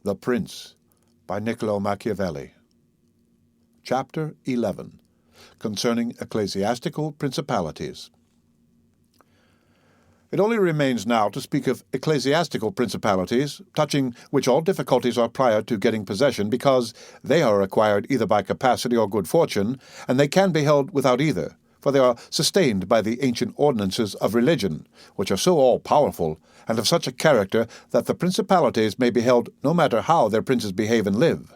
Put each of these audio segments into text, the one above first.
The Prince, by Niccolo Machiavelli. Chapter 11, concerning Ecclesiastical Principalities. It only remains now to speak of ecclesiastical principalities, touching which all difficulties are prior to getting possession, because they are acquired either by capacity or good fortune, and they can be held without either, for they are sustained by the ancient ordinances of religion, which are so all-powerful, and of such a character that the principalities may be held no matter how their princes behave and live.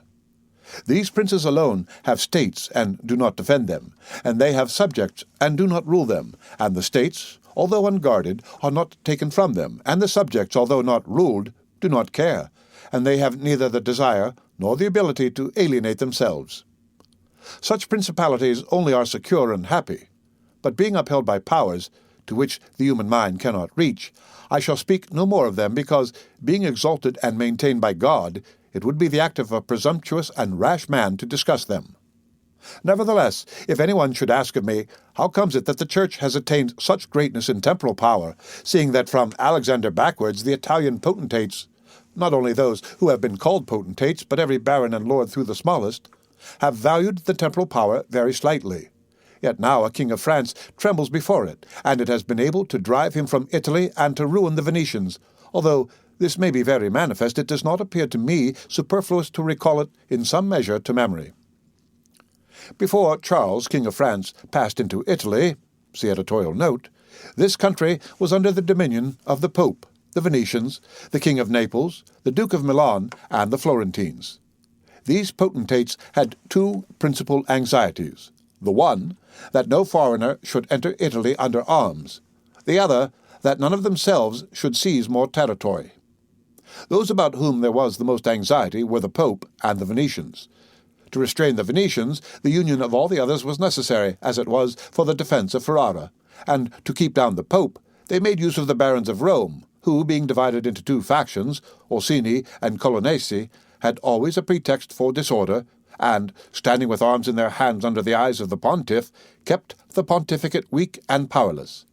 These princes alone have states and do not defend them, and they have subjects and do not rule them, and the states, although unguarded, are not taken from them, and the subjects, although not ruled, do not care, and they have neither the desire nor the ability to alienate themselves. Such principalities only are secure and happy, but being upheld by powers to which the human mind cannot reach, I shall speak no more of them, because, being exalted and maintained by God, it would be the act of a presumptuous and rash man to discuss them. Nevertheless, if anyone should ask of me, how comes it that the Church has attained such greatness in temporal power, seeing that from Alexander backwards the Italian potentates, not only those who have been called potentates, but every baron and lord through the smallest, have valued the temporal power very slightly. Yet now a king of France trembles before it, and it has been able to drive him from Italy and to ruin the Venetians, although this may be very manifest, it does not appear to me superfluous to recall it in some measure to memory. Before Charles, King of France, passed into Italy, see editorial note, this country was under the dominion of the Pope, the Venetians, the King of Naples, the Duke of Milan, and the Florentines. These potentates had two principal anxieties. The one, that no foreigner should enter Italy under arms. The other, that none of themselves should seize more territory. Those about whom there was the most anxiety were the Pope and the Venetians. To restrain the Venetians, the union of all the others was necessary, as it was for the defence of Ferrara, and to keep down the Pope, they made use of the barons of Rome, who, being divided into two factions, Orsini and Colonnesi, had always a pretext for disorder, and, standing with arms in their hands under the eyes of the pontiff, kept the pontificate weak and powerless.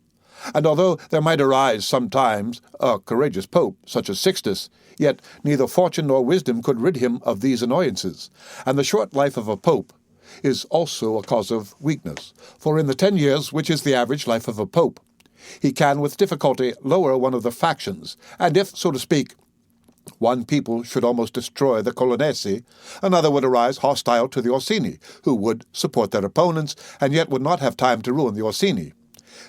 And although there might arise sometimes a courageous pope, such as Sixtus, yet neither fortune nor wisdom could rid him of these annoyances, and the short life of a pope is also a cause of weakness, for in the 10 years which is the average life of a pope, he can with difficulty lower one of the factions, and if, so to speak, one people should almost destroy the Colonnesi, another would arise hostile to the Orsini, who would support their opponents, and yet would not have time to ruin the Orsini.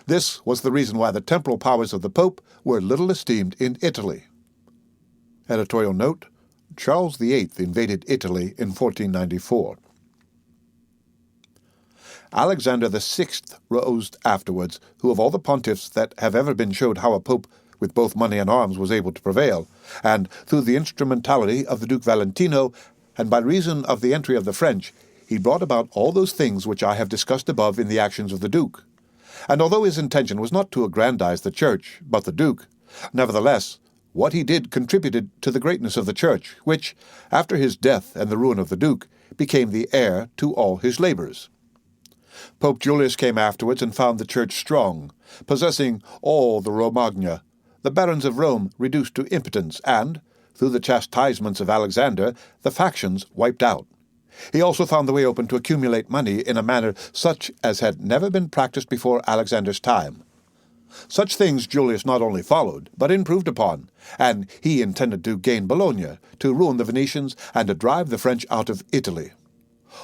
This was the reason why the temporal powers of the Pope were little esteemed in Italy. Editorial note: Charles VIII invaded Italy in 1494. Alexander VI rose afterwards, who of all the pontiffs that have ever been showed how a pope with both money and arms was able to prevail, and through the instrumentality of the Duke Valentino, and by reason of the entry of the French, he brought about all those things which I have discussed above in the actions of the Duke. And although his intention was not to aggrandize the Church, but the Duke, nevertheless, what he did contributed to the greatness of the Church, which, after his death and the ruin of the Duke, became the heir to all his labors. Pope Julius came afterwards and found the Church strong, possessing all the Romagna, the barons of Rome reduced to impotence, and, through the chastisements of Alexander, the factions wiped out. He also found the way open to accumulate money in a manner such as had never been practiced before Alexander's time. Such things Julius not only followed, but improved upon, and he intended to gain Bologna, to ruin the Venetians, and to drive the French out of Italy.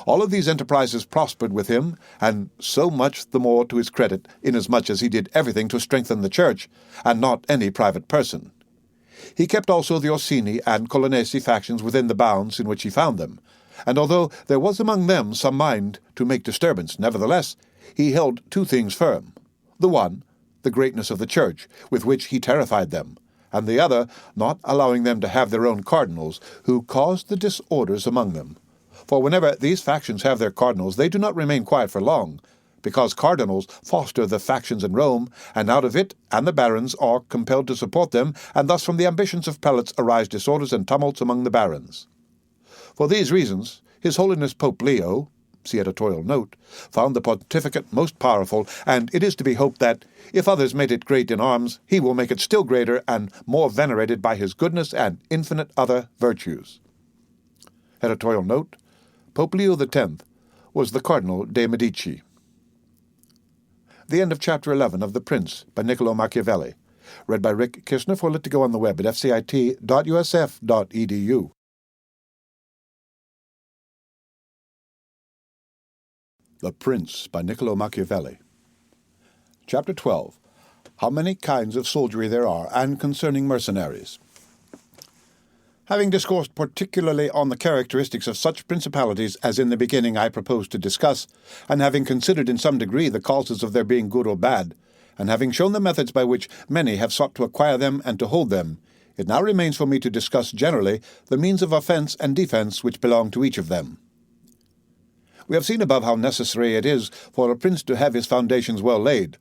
All of these enterprises prospered with him, and so much the more to his credit, inasmuch as he did everything to strengthen the Church, and not any private person. He kept also the Orsini and Colonnesi factions within the bounds in which he found them, and although there was among them some mind to make disturbance, nevertheless he held two things firm: the one, the greatness of the Church, with which he terrified them, and the other, not allowing them to have their own cardinals, who caused the disorders among them. For whenever these factions have their cardinals, they do not remain quiet for long, because cardinals foster the factions in Rome, and out of it and the barons are compelled to support them, and thus from the ambitions of prelates arise disorders and tumults among the barons. For these reasons, His Holiness Pope Leo, see editorial note, found the pontificate most powerful, and it is to be hoped that, if others made it great in arms, he will make it still greater and more venerated by his goodness and infinite other virtues. Editorial note: Pope Leo X was the Cardinal de' Medici. The end of Chapter 11 of The Prince by Niccolo Machiavelli. Read by Rick Kishner for Lit2Go on the web at fcit.usf.edu. The Prince by Niccolo Machiavelli. Chapter 12. How many kinds of soldiery there are, and concerning mercenaries. Having discoursed particularly on the characteristics of such principalities as in the beginning I propose to discuss, and having considered in some degree the causes of their being good or bad, and having shown the methods by which many have sought to acquire them and to hold them, it now remains for me to discuss generally the means of offence and defence which belong to each of them. We have seen above how necessary it is for a prince to have his foundations well laid.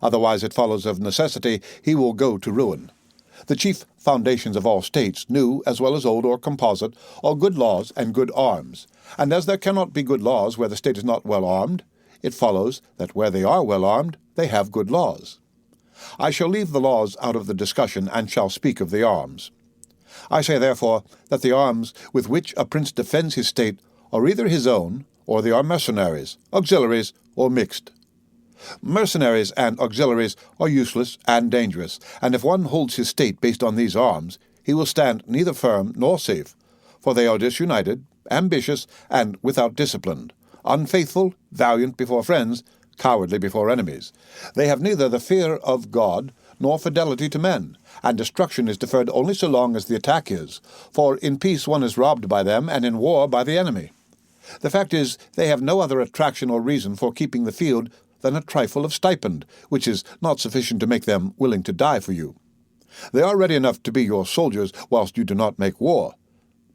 Otherwise it follows of necessity he will go to ruin. The chief foundations of all states, new as well as old or composite, are good laws and good arms. And as there cannot be good laws where the state is not well armed, it follows that where they are well armed, they have good laws. I shall leave the laws out of the discussion, and shall speak of the arms. I say, therefore, that the arms with which a prince defends his state are either his own, or they are mercenaries, auxiliaries, or mixed. Mercenaries and auxiliaries are useless and dangerous, and if one holds his state based on these arms, he will stand neither firm nor safe, for they are disunited, ambitious, and without discipline, unfaithful, valiant before friends, cowardly before enemies. They have neither the fear of God nor fidelity to men, and destruction is deferred only so long as the attack is, for in peace one is robbed by them, and in war by the enemy. The fact is, they have no other attraction or reason for keeping the field than a trifle of stipend, which is not sufficient to make them willing to die for you. They are ready enough to be your soldiers whilst you do not make war.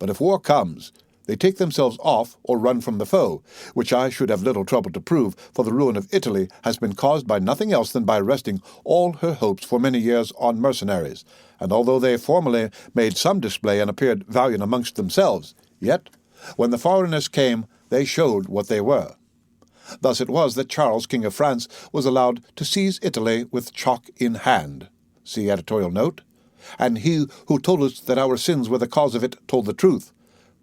But if war comes, they take themselves off or run from the foe, which I should have little trouble to prove, for the ruin of Italy has been caused by nothing else than by resting all her hopes for many years on mercenaries, and although they formerly made some display and appeared valiant amongst themselves, yet, when the foreigners came, they showed what they were. Thus it was that Charles, King of France, was allowed to seize Italy with chalk in hand. See editorial note. And he who told us that our sins were the cause of it told the truth.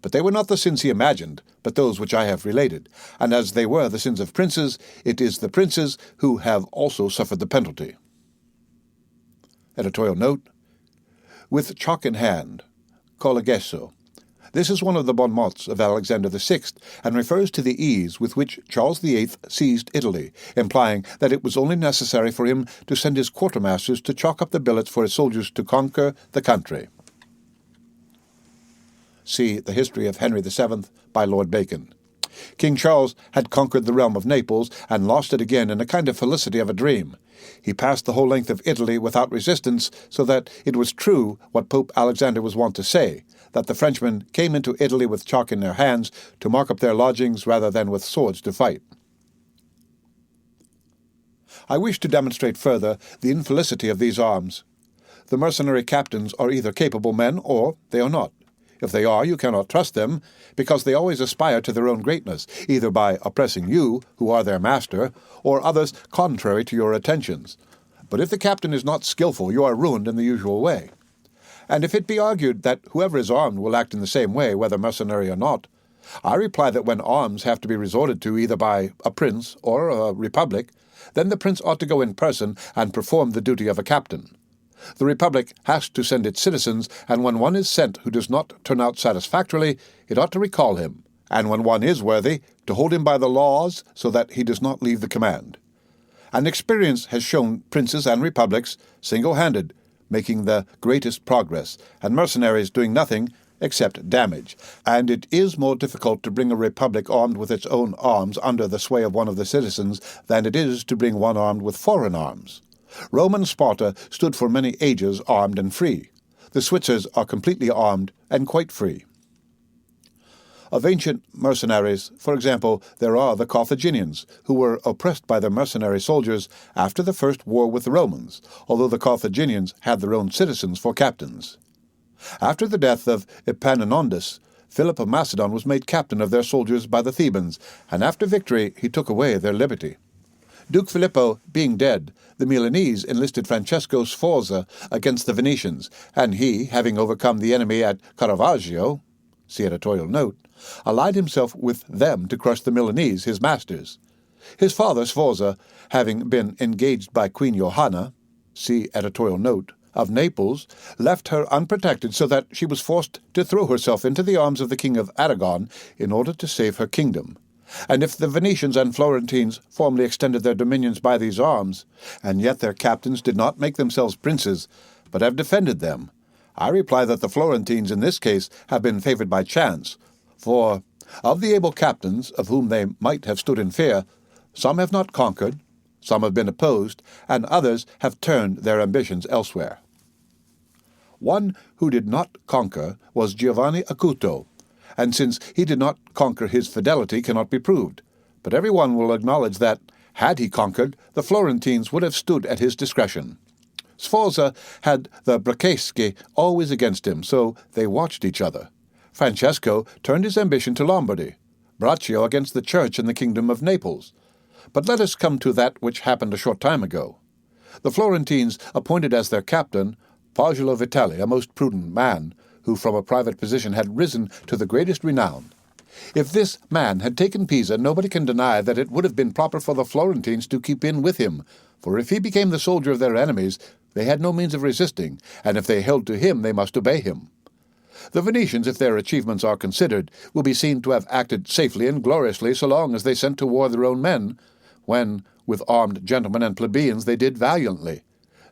But they were not the sins he imagined, but those which I have related. And as they were the sins of princes, it is the princes who have also suffered the penalty. Editorial note. With chalk in hand, collegesso. This is one of the bon mots of Alexander VI, and refers to the ease with which Charles VIII seized Italy, implying that it was only necessary for him to send his quartermasters to chalk up the billets for his soldiers to conquer the country. See The History of Henry VII by Lord Bacon. King Charles had conquered the realm of Naples, and lost it again in a kind of felicity of a dream. He passed the whole length of Italy without resistance, so that it was true what Pope Alexander was wont to say, that the Frenchmen came into Italy with chalk in their hands to mark up their lodgings rather than with swords to fight. I wish to demonstrate further the infelicity of these arms. The mercenary captains are either capable men or they are not. If they are, you cannot trust them, because they always aspire to their own greatness, either by oppressing you, who are their master, or others contrary to your attentions. But if the captain is not skilful, you are ruined in the usual way. And if it be argued that whoever is armed will act in the same way, whether mercenary or not, I reply that when arms have to be resorted to either by a prince or a republic, then the prince ought to go in person and perform the duty of a captain. The republic has to send its citizens, and when one is sent who does not turn out satisfactorily, it ought to recall him, and when one is worthy, to hold him by the laws so that he does not leave the command. And experience has shown princes and republics, single-handed, making the greatest progress, and mercenaries doing nothing except damage. And it is more difficult to bring a republic armed with its own arms under the sway of one of the citizens than it is to bring one armed with foreign arms. Rome and Sparta stood for many ages armed and free. The Switzers are completely armed and quite free. Of ancient mercenaries, for example, there are the Carthaginians, who were oppressed by their mercenary soldiers after the first war with the Romans, although the Carthaginians had their own citizens for captains. After the death of Epaminondas, Philip of Macedon was made captain of their soldiers by the Thebans, and after victory he took away their liberty. Duke Filippo being dead, the Milanese enlisted Francesco Sforza against the Venetians, and he, having overcome the enemy at Caravaggio, see editorial note, allied himself with them to crush the Milanese, his masters. His father, Sforza, having been engaged by Queen Johanna, see editorial note, of Naples, left her unprotected so that she was forced to throw herself into the arms of the King of Aragon in order to save her kingdom. And if the Venetians and Florentines formerly extended their dominions by these arms, and yet their captains did not make themselves princes, but have defended them, I reply that the Florentines in this case have been favored by chance, for of the able captains of whom they might have stood in fear, some have not conquered, some have been opposed, and others have turned their ambitions elsewhere. One who did not conquer was Giovanni Acuto, and since he did not conquer, his fidelity cannot be proved. But every one will acknowledge that, had he conquered, the Florentines would have stood at his discretion. Sforza had the Bracceschi always against him, so they watched each other. Francesco turned his ambition to Lombardy, Braccio against the Church and the Kingdom of Naples. But let us come to that which happened a short time ago. The Florentines appointed as their captain Pagolo Vitelli, a most prudent man, who from a private position had risen to the greatest renown. If this man had taken Pisa, nobody can deny that it would have been proper for the Florentines to keep in with him, for if he became the soldier of their enemies, they had no means of resisting, and if they held to him, they must obey him. The Venetians, if their achievements are considered, will be seen to have acted safely and gloriously so long as they sent to war their own men, when, with armed gentlemen and plebeians, they did valiantly.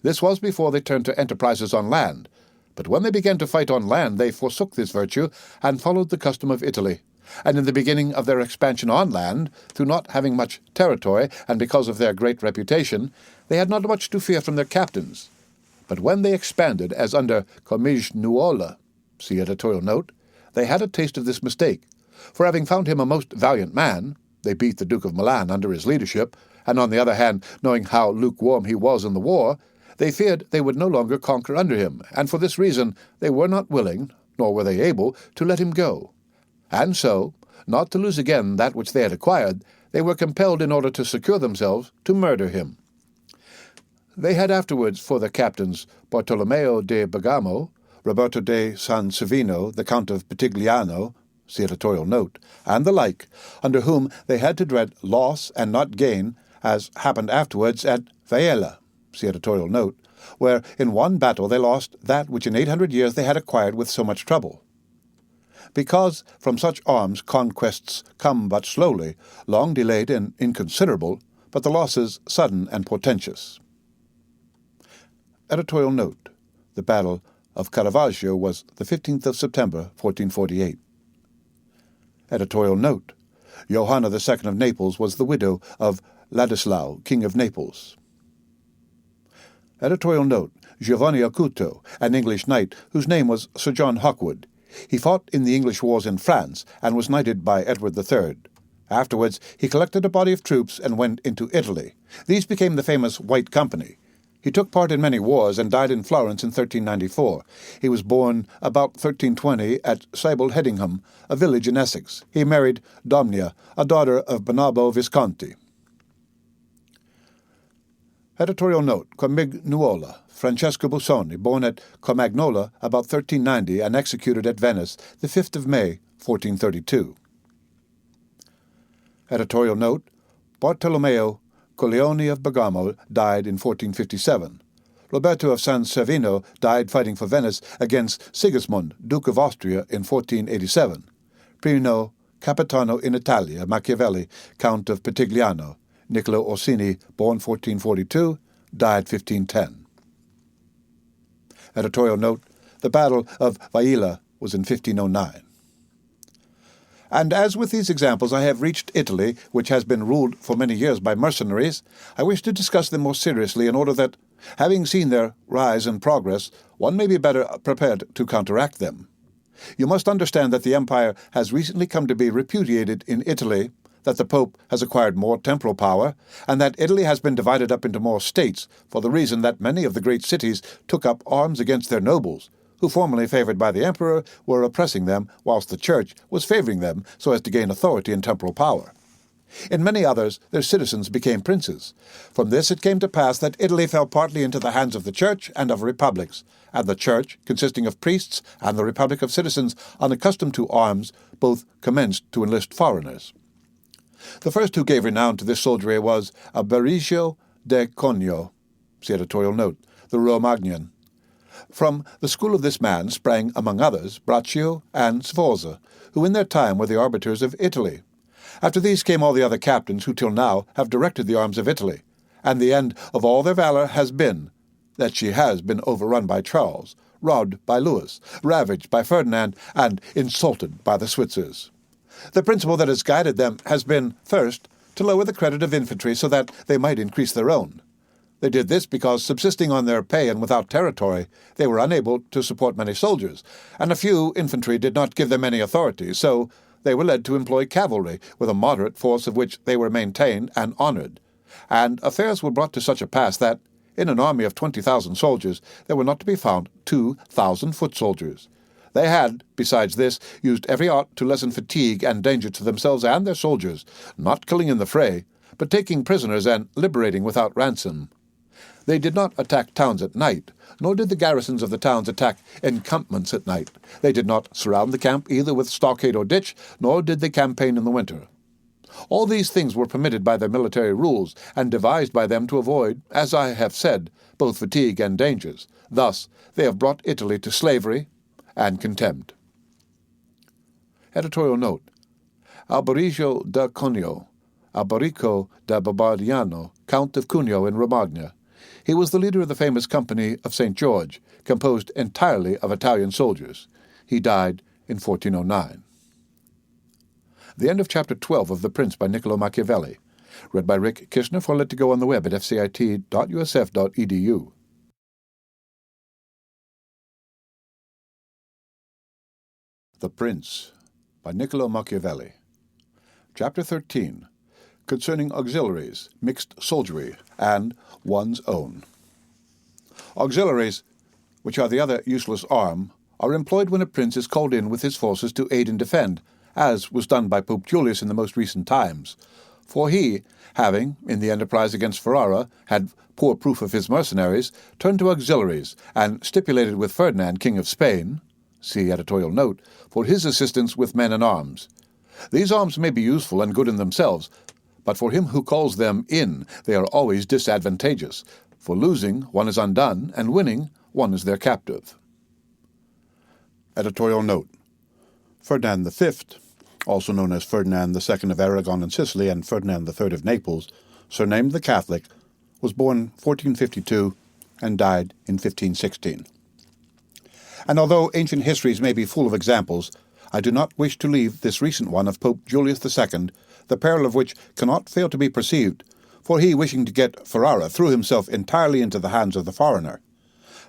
This was before they turned to enterprises on land. But when they began to fight on land, they forsook this virtue and followed the custom of Italy. And in the beginning of their expansion on land, through not having much territory, and because of their great reputation, they had not much to fear from their captains. But when they expanded, as under Commiges see editorial note, they had a taste of this mistake. For having found him a most valiant man, they beat the Duke of Milan under his leadership, and on the other hand, knowing how lukewarm he was in the war, they feared they would no longer conquer under him, and for this reason they were not willing, nor were they able, to let him go. And so, not to lose again that which they had acquired, they were compelled, in order to secure themselves, to murder him. They had afterwards for their captains Bartolomeo de Bergamo, Roberto de San Savino, the Count of Pitigliano, see editorial note, and the like, under whom they had to dread loss and not gain, as happened afterwards at Faella, see editorial note, where in one battle they lost that which in 800 years they had acquired with so much trouble. Because from such arms conquests come but slowly, long delayed and inconsiderable, but the losses sudden and portentous. Editorial note: the Battle of Caravaggio was the 15th of September, 1448. Editorial note: Johanna II of Naples was the widow of Ladislao, King of Naples. Editorial note: Giovanni Acuto, an English knight whose name was Sir John Hawkwood. He fought in the English wars in France, and was knighted by Edward III. Afterwards he collected a body of troops and went into Italy. These became the famous White Company. He took part in many wars and died in Florence in 1394. He was born about 1320 at Sibold Hedingham, a village in Essex. He married Domnia, a daughter of Bernabo Visconti. Editorial note: Comignuola, Francesco Busoni, born at Comagnola about 1390 and executed at Venice the 5th of May, 1432. Editorial note: Bartolomeo Colleoni of Bergamo died in 1457. Roberto of San Savino died fighting for Venice against Sigismund, Duke of Austria, in 1487. Primo Capitano in Italia, Machiavelli, Count of Pitigliano. Niccolo Orsini, born 1442, died 1510. Editorial note: the Battle of Vaila was in 1509. And as with these examples I have reached Italy, which has been ruled for many years by mercenaries, I wish to discuss them more seriously in order that, having seen their rise and progress, one may be better prepared to counteract them. You must understand that the empire has recently come to be repudiated in Italy, that the Pope has acquired more temporal power, and that Italy has been divided up into more states for the reason that many of the great cities took up arms against their nobles, who formerly favored by the emperor were oppressing them, whilst the Church was favoring them so as to gain authority and temporal power. In many others, their citizens became princes. From this it came to pass that Italy fell partly into the hands of the Church and of republics, and the Church, consisting of priests, and the republic of citizens unaccustomed to arms, both commenced to enlist foreigners. The first who gave renown to this soldiery was Alberigo de Conio, see editorial note, the Romagnan. From the school of this man sprang, among others, Braccio and Sforza, who in their time were the arbiters of Italy. After these came all the other captains who till now have directed the arms of Italy, and the end of all their valour has been that she has been overrun by Charles, robbed by Louis, ravaged by Ferdinand, and insulted by the Switzers. The principle that has guided them has been, first, to lower the credit of infantry so that they might increase their own. They did this because, subsisting on their pay and without territory, they were unable to support many soldiers, and a few infantry did not give them any authority, so they were led to employ cavalry, with a moderate force of which they were maintained and honoured. And affairs were brought to such a pass that, in an army of 20,000 soldiers, there were not to be found 2,000 foot soldiers. They had, besides this, used every art to lessen fatigue and danger to themselves and their soldiers, not killing in the fray, but taking prisoners and liberating without ransom. They did not attack towns at night, nor did the garrisons of the towns attack encampments at night. They did not surround the camp either with stockade or ditch, nor did they campaign in the winter. All these things were permitted by their military rules, and devised by them to avoid, as I have said, both fatigue and dangers. Thus they have brought Italy to slavery and contempt. Editorial note: Alberigo da Cuneo, Alberico da Barbagliano, Count of Cuneo in Romagna. He was the leader of the famous Company of St. George, composed entirely of Italian soldiers. He died in 1409. The end of Chapter 12 of The Prince by Niccolo Machiavelli. Read by Rick Kishner for Let to Go on the web at fcit.usf.edu. The Prince by Niccolo Machiavelli. Chapter 13. Concerning auxiliaries, mixed soldiery, and one's own. Auxiliaries, which are the other useless arm, are employed when a prince is called in with his forces to aid and defend, as was done by Pope Julius in the most recent times. For he, having, in the enterprise against Ferrara, had poor proof of his mercenaries, turned to auxiliaries, and stipulated with Ferdinand, King of Spain, see editorial note, for his assistance with men and arms. These arms may be useful and good in themselves, but for him who calls them in, they are always disadvantageous. For losing, one is undone, and winning, one is their captive. Editorial note: Ferdinand V, also known as Ferdinand II of Aragon and Sicily and Ferdinand III of Naples, surnamed the Catholic, was born 1452 and died in 1516. And although ancient histories may be full of examples, I do not wish to leave this recent one of Pope Julius II, the peril of which cannot fail to be perceived, for he, wishing to get Ferrara, threw himself entirely into the hands of the foreigner.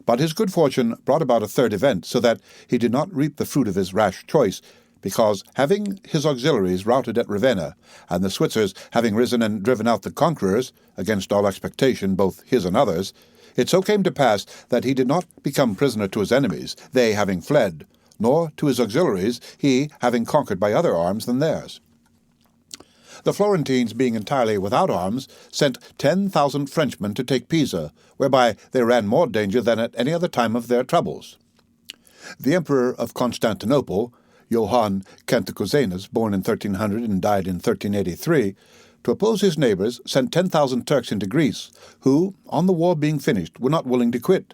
But his good fortune brought about a third event, so that he did not reap the fruit of his rash choice, because, having his auxiliaries routed at Ravenna, and the Switzers having risen and driven out the conquerors, against all expectation, both his and others, it so came to pass that he did not become prisoner to his enemies, they having fled, nor to his auxiliaries, he having conquered by other arms than theirs. The Florentines, being entirely without arms, sent 10,000 Frenchmen to take Pisa, whereby they ran more danger than at any other time of their troubles. The Emperor of Constantinople, Johann Cantacuzenus, born in 1300 and died in 1383, to oppose his neighbours, sent 10,000 Turks into Greece, who, on the war being finished, were not willing to quit.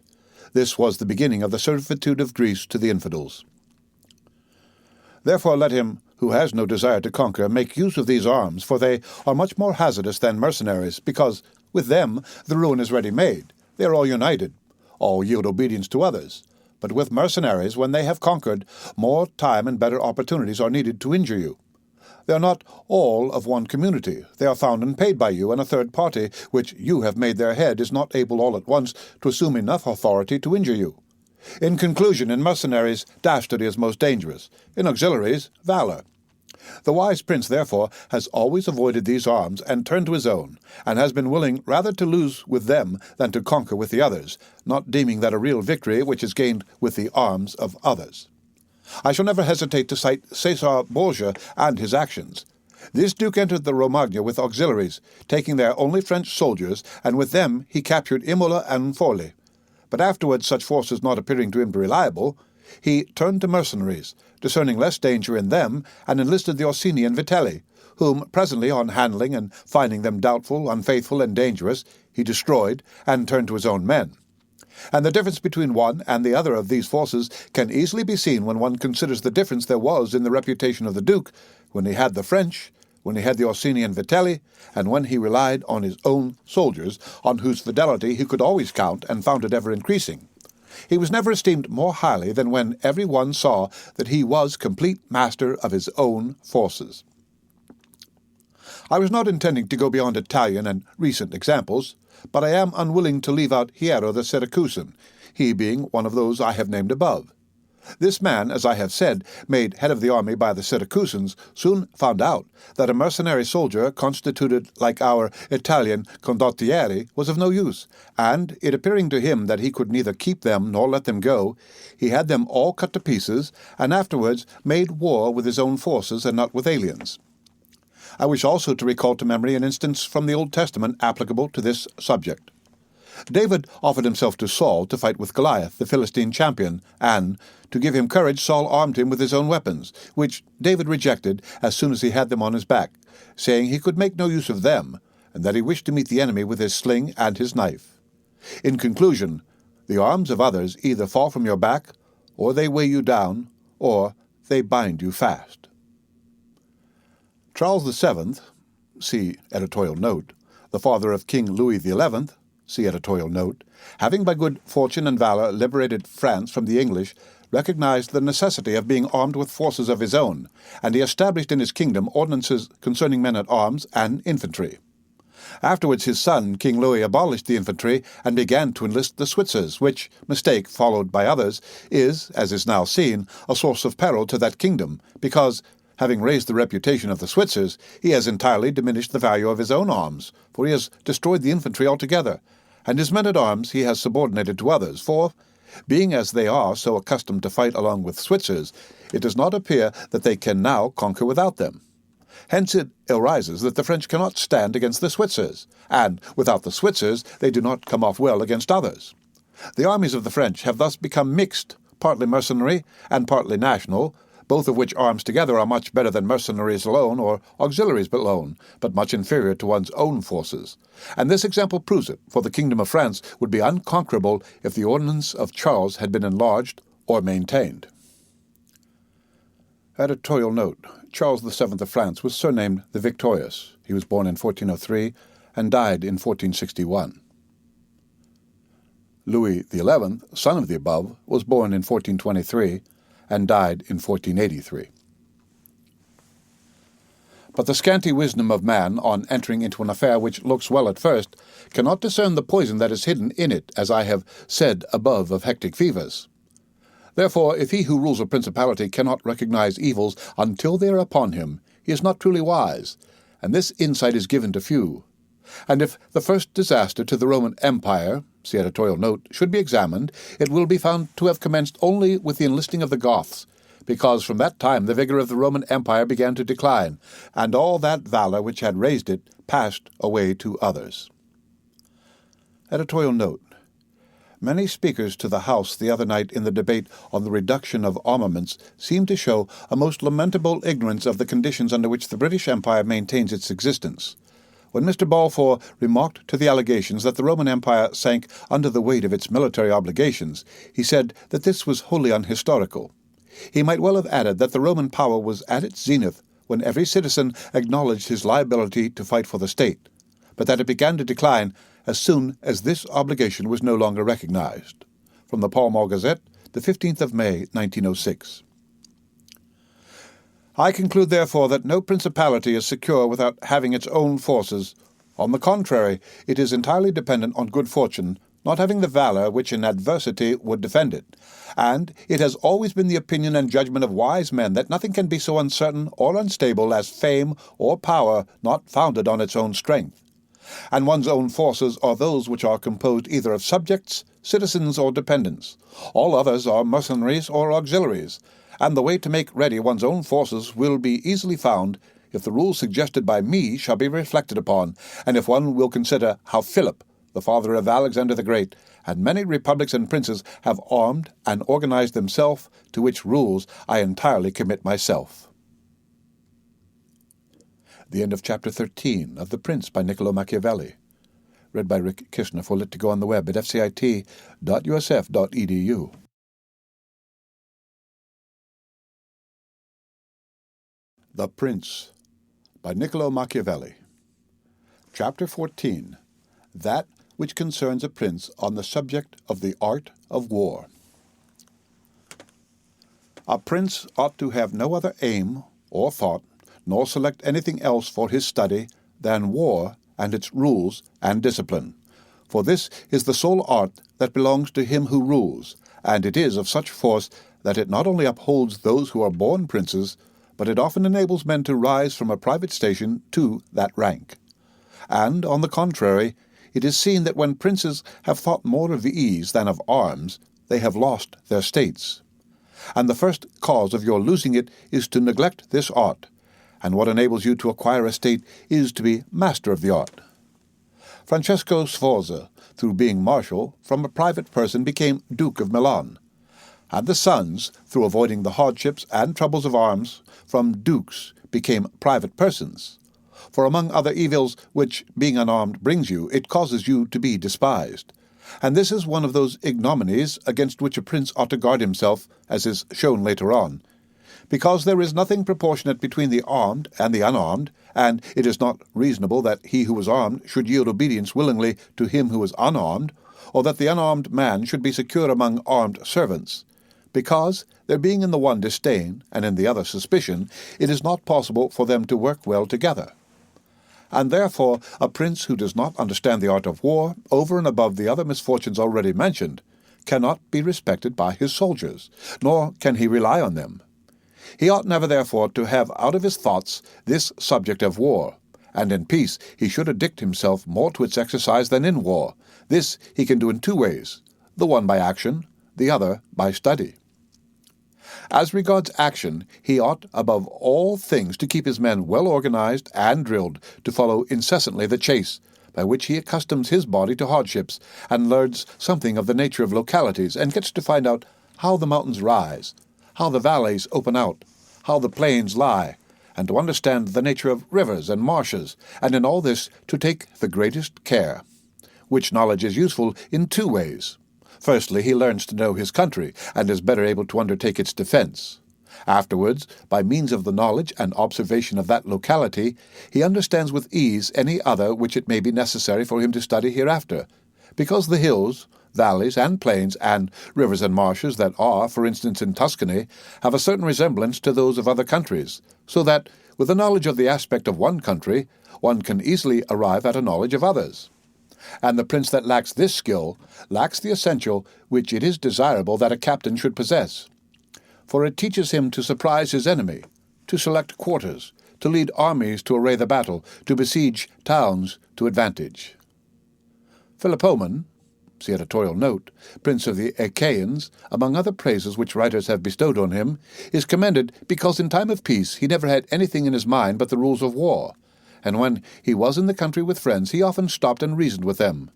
This was the beginning of the servitude of Greece to the infidels. Therefore let him, who has no desire to conquer, make use of these arms, for they are much more hazardous than mercenaries, because, with them, the ruin is ready made. They are all united. All yield obedience to others. But with mercenaries, when they have conquered, more time and better opportunities are needed to injure you. They are not all of one community. They are found and paid by you, and a third party, which you have made their head, is not able all at once to assume enough authority to injure you. In conclusion, in mercenaries, dastardly is most dangerous. In auxiliaries, valour. The wise prince, therefore, has always avoided these arms, and turned to his own, and has been willing rather to lose with them than to conquer with the others, not deeming that a real victory which is gained with the arms of others. I shall never hesitate to cite Caesar Borgia and his actions. This duke entered the Romagna with auxiliaries, taking there only French soldiers, and with them he captured Imola and Forli. But afterwards, such forces not appearing to him reliable, he turned to mercenaries, discerning less danger in them, and enlisted the Orsini and Vitelli, whom presently, on handling and finding them doubtful, unfaithful, and dangerous, he destroyed, and turned to his own men. And the difference between one and the other of these forces can easily be seen when one considers the difference there was in the reputation of the Duke when he had the French, when he had the Orsini and Vitelli, and when he relied on his own soldiers, on whose fidelity he could always count and found it ever increasing. He was never esteemed more highly than when every one saw that he was complete master of his own forces. I was not intending to go beyond Italian and recent examples, but I am unwilling to leave out Hiero the Syracusan, he being one of those I have named above. This man, as I have said, made head of the army by the Syracusans, soon found out that a mercenary soldier constituted like our Italian condottieri was of no use, and, it appearing to him that he could neither keep them nor let them go, he had them all cut to pieces, and afterwards made war with his own forces and not with aliens. I wish also to recall to memory an instance from the Old Testament applicable to this subject. David offered himself to Saul to fight with Goliath, the Philistine champion, and, to give him courage, Saul armed him with his own weapons, which David rejected as soon as he had them on his back, saying he could make no use of them, and that he wished to meet the enemy with his sling and his knife. In conclusion, the arms of others either fall from your back, or they weigh you down, or they bind you fast. Charles VII, see editorial note, the father of King Louis XI, see editorial note, having by good fortune and valor liberated France from the English, recognized the necessity of being armed with forces of his own, and he established in his kingdom ordinances concerning men-at-arms and infantry. Afterwards his son, King Louis, abolished the infantry and began to enlist the Switzers, which mistake, followed by others, is, as is now seen, a source of peril to that kingdom, because, having raised the reputation of the Switzers, he has entirely diminished the value of his own arms, for he has destroyed the infantry altogether, and his men-at-arms he has subordinated to others, for, being as they are so accustomed to fight along with Switzers, it does not appear that they can now conquer without them. Hence it arises that the French cannot stand against the Switzers, and without the Switzers they do not come off well against others. The armies of the French have thus become mixed, partly mercenary and partly national, both of which arms together are much better than mercenaries alone or auxiliaries alone, but much inferior to one's own forces. And this example proves it, for the kingdom of France would be unconquerable if the ordinance of Charles had been enlarged or maintained. Editorial note: Charles VII of France was surnamed the Victorious. He was born in 1403 and died in 1461. Louis XI, son of the above, was born in 1423 and died in 1483. But the scanty wisdom of man, on entering into an affair which looks well at first, cannot discern the poison that is hidden in it, as I have said above of hectic fevers. Therefore, if he who rules a principality cannot recognize evils until they are upon him, he is not truly wise, and this insight is given to few. And if the first disaster to the Roman Empire, see editorial note, should be examined, it will be found to have commenced only with the enlisting of the Goths, because from that time the vigor of the Roman Empire began to decline, and all that valor which had raised it passed away to others. Editorial note: Many speakers to the House the other night in the debate on the reduction of armaments seemed to show a most lamentable ignorance of the conditions under which the British Empire maintains its existence. When Mr. Balfour remarked to the allegations that the Roman Empire sank under the weight of its military obligations, he said that this was wholly unhistorical. He might well have added that the Roman power was at its zenith when every citizen acknowledged his liability to fight for the state, but that it began to decline as soon as this obligation was no longer recognized. From the Pall Mall Gazette, the 15th of May, 1906. I conclude, therefore, that no principality is secure without having its own forces. On the contrary, it is entirely dependent on good fortune, not having the valor which in adversity would defend it. And it has always been the opinion and judgment of wise men that nothing can be so uncertain or unstable as fame or power not founded on its own strength. And one's own forces are those which are composed either of subjects, citizens, or dependents. All others are mercenaries or auxiliaries, and the way to make ready one's own forces will be easily found if the rules suggested by me shall be reflected upon, and if one will consider how Philip, the father of Alexander the Great, and many republics and princes have armed and organized themselves, to which rules I entirely commit myself. The end of Chapter 13 of The Prince by Niccolo Machiavelli. Read by Rick Kishner for Lit to Go on the web at fcit.usf.edu. The Prince by Niccolo Machiavelli. Chapter 14. That which concerns a prince on the subject of the art of war. A prince ought to have no other aim or thought, nor select anything else for his study than war and its rules and discipline. For this is the sole art that belongs to him who rules, and it is of such force that it not only upholds those who are born princes, but it often enables men to rise from a private station to that rank. And, on the contrary, it is seen that when princes have thought more of ease than of arms, they have lost their states. And the first cause of your losing it is to neglect this art, and what enables you to acquire a state is to be master of the art. Francesco Sforza, through being marshal, from a private person became Duke of Milan, and the sons, through avoiding the hardships and troubles of arms, from dukes became private persons. For among other evils which, being unarmed, brings you, it causes you to be despised. And this is one of those ignominies against which a prince ought to guard himself, as is shown later on. Because there is nothing proportionate between the armed and the unarmed, and it is not reasonable that he who is armed should yield obedience willingly to him who is unarmed, or that the unarmed man should be secure among armed servants. Because, there being in the one disdain, and in the other suspicion, it is not possible for them to work well together. And therefore a prince who does not understand the art of war, over and above the other misfortunes already mentioned, cannot be respected by his soldiers, nor can he rely on them. He ought never therefore to have out of his thoughts this subject of war, and in peace he should addict himself more to its exercise than in war. This he can do in two ways, the one by action, the other by study. As regards action, he ought above all things to keep his men well organized and drilled to follow incessantly the chase, by which he accustoms his body to hardships, and learns something of the nature of localities, and gets to find out how the mountains rise, how the valleys open out, how the plains lie, and to understand the nature of rivers and marshes, and in all this to take the greatest care, which knowledge is useful in two ways. Firstly, he learns to know his country, and is better able to undertake its defense. Afterwards, by means of the knowledge and observation of that locality, he understands with ease any other which it may be necessary for him to study hereafter, because the hills, valleys, and plains, and rivers and marshes that are, for instance, in Tuscany, have a certain resemblance to those of other countries, so that, with a knowledge of the aspect of one country, one can easily arrive at a knowledge of others. And the prince that lacks this skill lacks the essential which it is desirable that a captain should possess. For it teaches him to surprise his enemy, to select quarters, to lead armies to array the battle, to besiege towns to advantage. Philopoemen, see editorial note, Prince of the Achaeans, among other praises which writers have bestowed on him, is commended because in time of peace he never had anything in his mind but the rules of war, and when he was in the country with friends he often stopped and reasoned with them.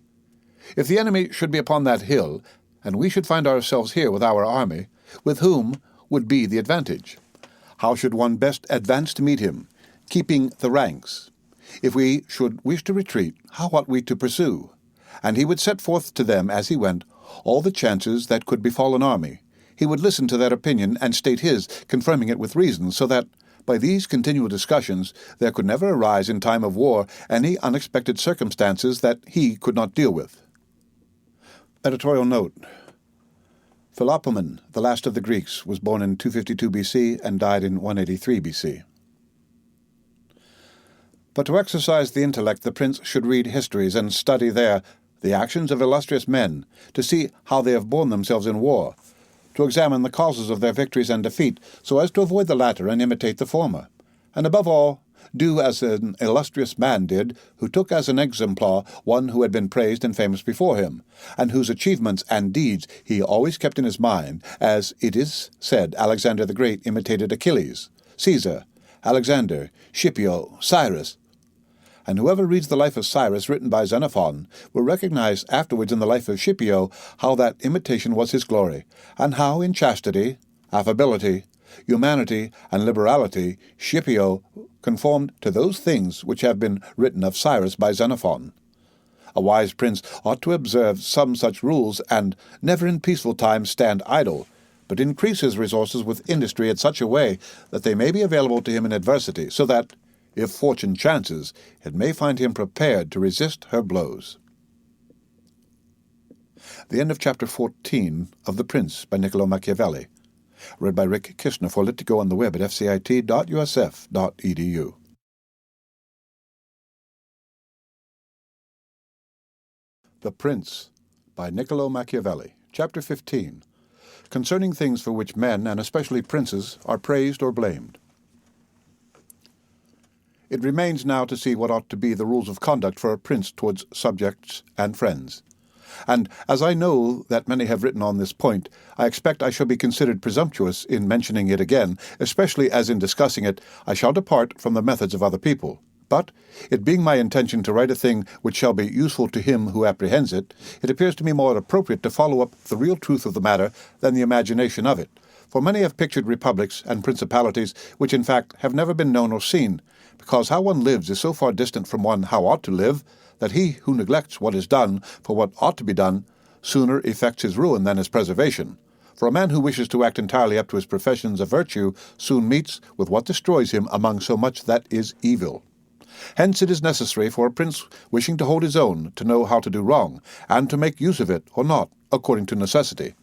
If the enemy should be upon that hill, and we should find ourselves here with our army, with whom would be the advantage? How should one best advance to meet him, keeping the ranks? If we should wish to retreat, how ought we to pursue? And he would set forth to them as he went all the chances that could befall an army. He would listen to their opinion and state his, confirming it with reason, so that, by these continual discussions, there could never arise in time of war any unexpected circumstances that he could not deal with. Editorial note. Philopoemen, the last of the Greeks, was born in 252 BC and died in 183 BC. But to exercise the intellect, the prince should read histories and study there the actions of illustrious men, to see how they have borne themselves in war, to examine the causes of their victories and defeat, so as to avoid the latter and imitate the former, and above all, do as an illustrious man did, who took as an exemplar one who had been praised and famous before him, and whose achievements and deeds he always kept in his mind, as it is said Alexander the Great imitated Achilles, Caesar, Alexander, Scipio, Cyrus. And whoever reads the life of Cyrus written by Xenophon will recognize afterwards in the life of Scipio how that imitation was his glory, and how in chastity, affability, humanity, and liberality Scipio conformed to those things which have been written of Cyrus by Xenophon. A wise prince ought to observe some such rules, and never in peaceful times stand idle, but increase his resources with industry in such a way that they may be available to him in adversity, so that, if fortune chances, it may find him prepared to resist her blows. The end of Chapter 14 of The Prince by Niccolo Machiavelli. Read by Rick Kishner for Lit to Go on the web at fcit.usf.edu. The Prince by Niccolo Machiavelli. Chapter 15. Concerning things for which men, and especially princes, are praised or blamed. It remains now to see what ought to be the rules of conduct for a prince towards subjects and friends. And as I know that many have written on this point, I expect I shall be considered presumptuous in mentioning it again, especially as in discussing it I shall depart from the methods of other people. But, it being my intention to write a thing which shall be useful to him who apprehends it, it appears to me more appropriate to follow up the real truth of the matter than the imagination of it. For many have pictured republics and principalities which in fact have never been known or seen, because how one lives is so far distant from one how ought to live, that he who neglects what is done for what ought to be done sooner effects his ruin than his preservation. For a man who wishes to act entirely up to his professions of virtue soon meets with what destroys him among so much that is evil. Hence it is necessary for a prince wishing to hold his own to know how to do wrong, and to make use of it or not, according to necessity.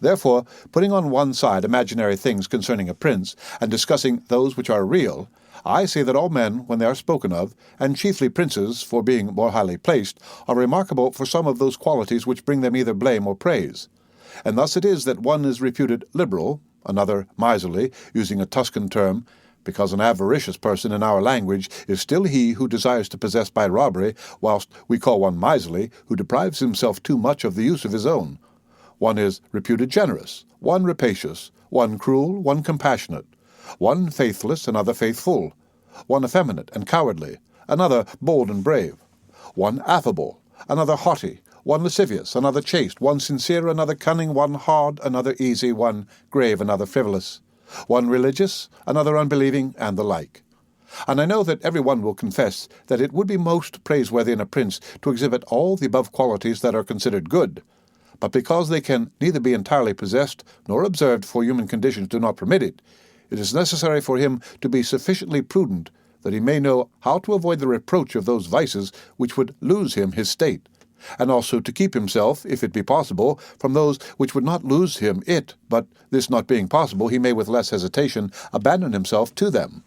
Therefore, putting on one side imaginary things concerning a prince, and discussing those which are real, I say that all men, when they are spoken of, and chiefly princes, for being more highly placed, are remarkable for some of those qualities which bring them either blame or praise. And thus it is that one is reputed liberal, another miserly, using a Tuscan term, because an avaricious person in our language is still he who desires to possess by robbery, whilst we call one miserly, who deprives himself too much of the use of his own. One is reputed generous, one rapacious, one cruel, one compassionate, one faithless, another faithful, one effeminate and cowardly, another bold and brave, one affable, another haughty, one lascivious, another chaste, one sincere, another cunning, one hard, another easy, one grave, another frivolous, one religious, another unbelieving, and the like. And I know that every one will confess that it would be most praiseworthy in a prince to exhibit all the above qualities that are considered good, but because they can neither be entirely possessed nor observed, for human conditions do not permit it, it is necessary for him to be sufficiently prudent that he may know how to avoid the reproach of those vices which would lose him his state, and also to keep himself, if it be possible, from those which would not lose him it, but this not being possible, he may with less hesitation abandon himself to them.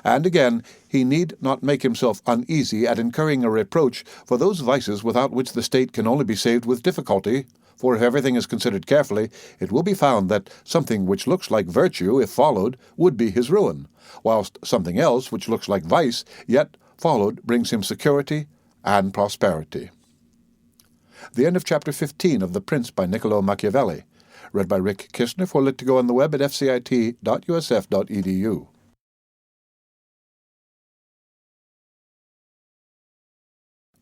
And again, he need not make himself uneasy at incurring a reproach for those vices without which the state can only be saved with difficulty, for if everything is considered carefully, it will be found that something which looks like virtue, if followed, would be his ruin, whilst something else which looks like vice, yet followed, brings him security and prosperity. The end of Chapter 15 of The Prince by Niccolo Machiavelli. Read by Rick Kishner for Lit to Go on the web at fcit.usf.edu.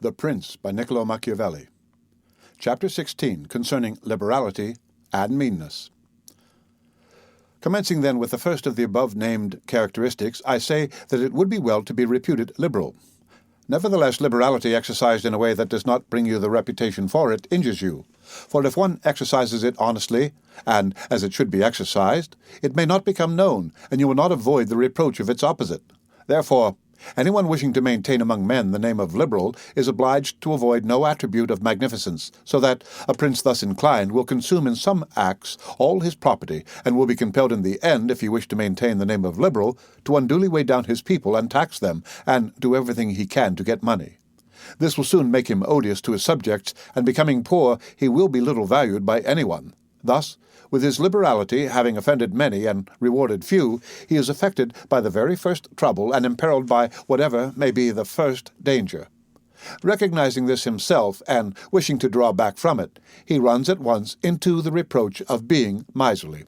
The Prince by Niccolo Machiavelli. Chapter 16, concerning liberality and meanness. Commencing then with the first of the above-named characteristics, I say that it would be well to be reputed liberal. Nevertheless, liberality exercised in a way that does not bring you the reputation for it injures you. For if one exercises it honestly, and as it should be exercised, it may not become known, and you will not avoid the reproach of its opposite. Therefore, anyone wishing to maintain among men the name of liberal is obliged to avoid no attribute of magnificence, so that a prince thus inclined will consume in some acts all his property, and will be compelled in the end, if he wish to maintain the name of liberal, to unduly weigh down his people and tax them, and do everything he can to get money. This will soon make him odious to his subjects, and becoming poor, he will be little valued by anyone. Thus, with his liberality having offended many and rewarded few, he is affected by the very first trouble and imperiled by whatever may be the first danger. Recognizing this himself, and wishing to draw back from it, he runs at once into the reproach of being miserly.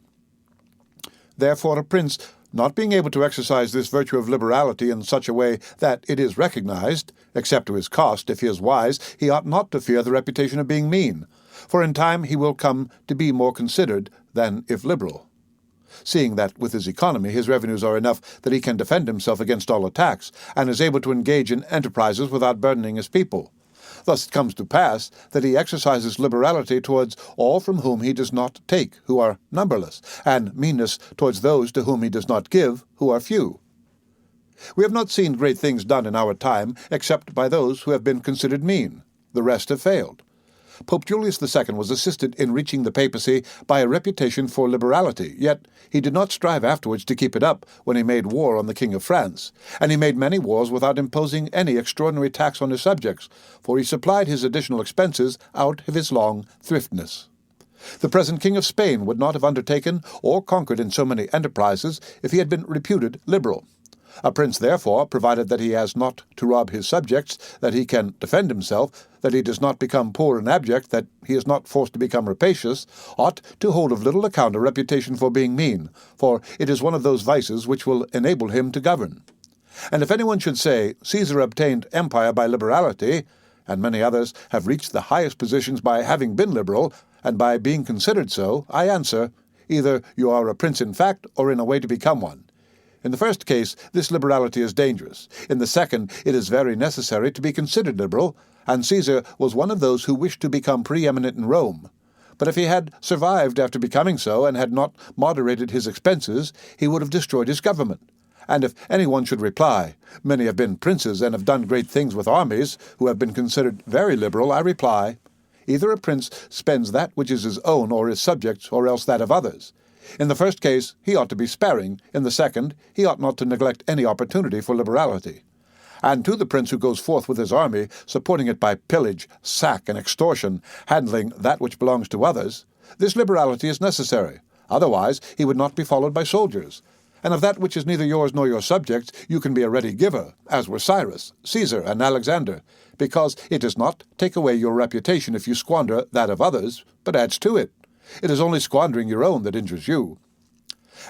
Therefore a prince Not being able to exercise this virtue of liberality in such a way that it is recognized, except to his cost, if he is wise, he ought not to fear the reputation of being mean, for in time he will come to be more considered than if liberal. Seeing that with his economy his revenues are enough that he can defend himself against all attacks, and is able to engage in enterprises without burdening his people. Thus it comes to pass that he exercises liberality towards all from whom he does not take, who are numberless, and meanness towards those to whom he does not give, who are few. We have not seen great things done in our time, except by those who have been considered mean. The rest have failed. Pope Julius II was assisted in reaching the papacy by a reputation for liberality, yet he did not strive afterwards to keep it up when he made war on the King of France, and he made many wars without imposing any extraordinary tax on his subjects, for he supplied his additional expenses out of his long thriftness. The present King of Spain would not have undertaken or conquered in so many enterprises if he had been reputed liberal. A prince, therefore, provided that he has not to rob his subjects, that he can defend himself, that he does not become poor and abject, that he is not forced to become rapacious, ought to hold of little account a reputation for being mean, for it is one of those vices which will enable him to govern. And if anyone should say, Caesar obtained empire by liberality, and many others have reached the highest positions by having been liberal, and by being considered so, I answer, either you are a prince in fact, or in a way to become one. In the first case, this liberality is dangerous. In the second, it is very necessary to be considered liberal, and Caesar was one of those who wished to become preeminent in Rome. But if he had survived after becoming so, and had not moderated his expenses, he would have destroyed his government. And if anyone should reply, many have been princes and have done great things with armies, who have been considered very liberal, I reply, either a prince spends that which is his own or his subjects, or else that of others. In the first case, he ought to be sparing. In the second, he ought not to neglect any opportunity for liberality. And to the prince who goes forth with his army, supporting it by pillage, sack, and extortion, handling that which belongs to others, this liberality is necessary. Otherwise, he would not be followed by soldiers. And of that which is neither yours nor your subjects, you can be a ready giver, as were Cyrus, Caesar, and Alexander, because it does not take away your reputation if you squander that of others, but adds to it. It is only squandering your own that injures you.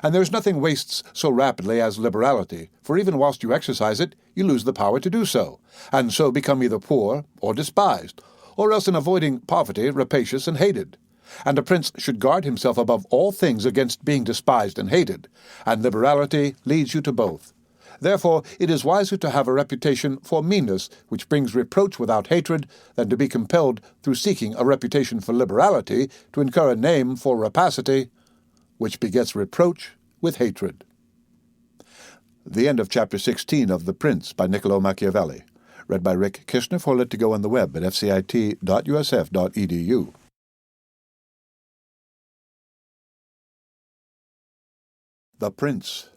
And there is nothing wastes so rapidly as liberality, for even whilst you exercise it, you lose the power to do so, and so become either poor or despised, or else in avoiding poverty, rapacious and hated. And a prince should guard himself above all things against being despised and hated, and liberality leads you to both. Therefore it is wiser to have a reputation for meanness, which brings reproach without hatred, than to be compelled, through seeking a reputation for liberality, to incur a name for rapacity, which begets reproach with hatred. The end of Chapter 16 of The Prince by Niccolo Machiavelli. Read by Rick Kishner for Lit to Go on the web at fcit.usf.edu. The Prince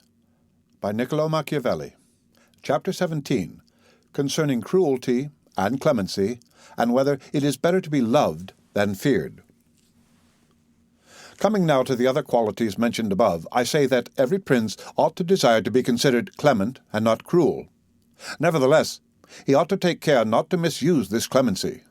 by Niccolo Machiavelli. Chapter 17, concerning cruelty and clemency, and whether it is better to be loved than feared. Coming now to the other qualities mentioned above, I say that every prince ought to desire to be considered clement and not cruel. Nevertheless, he ought to take care not to misuse this clemency.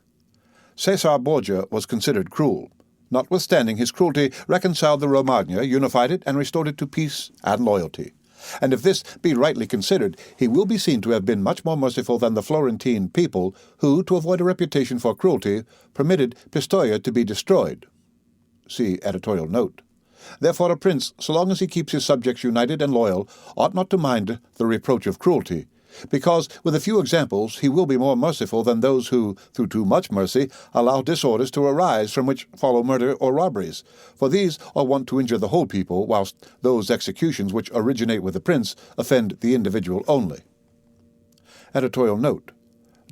Caesar Borgia was considered cruel. Notwithstanding his cruelty reconciled the Romagna, unified it, and restored it to peace and loyalty. And if this be rightly considered, he will be seen to have been much more merciful than the Florentine people, who, to avoid a reputation for cruelty, permitted Pistoia to be destroyed. See editorial note. Therefore a prince, so long as he keeps his subjects united and loyal, ought not to mind the reproach of cruelty, because, with a few examples, he will be more merciful than those who, through too much mercy, allow disorders to arise from which follow murder or robberies, for these are wont to injure the whole people, whilst those executions which originate with the prince offend the individual only. Editorial note.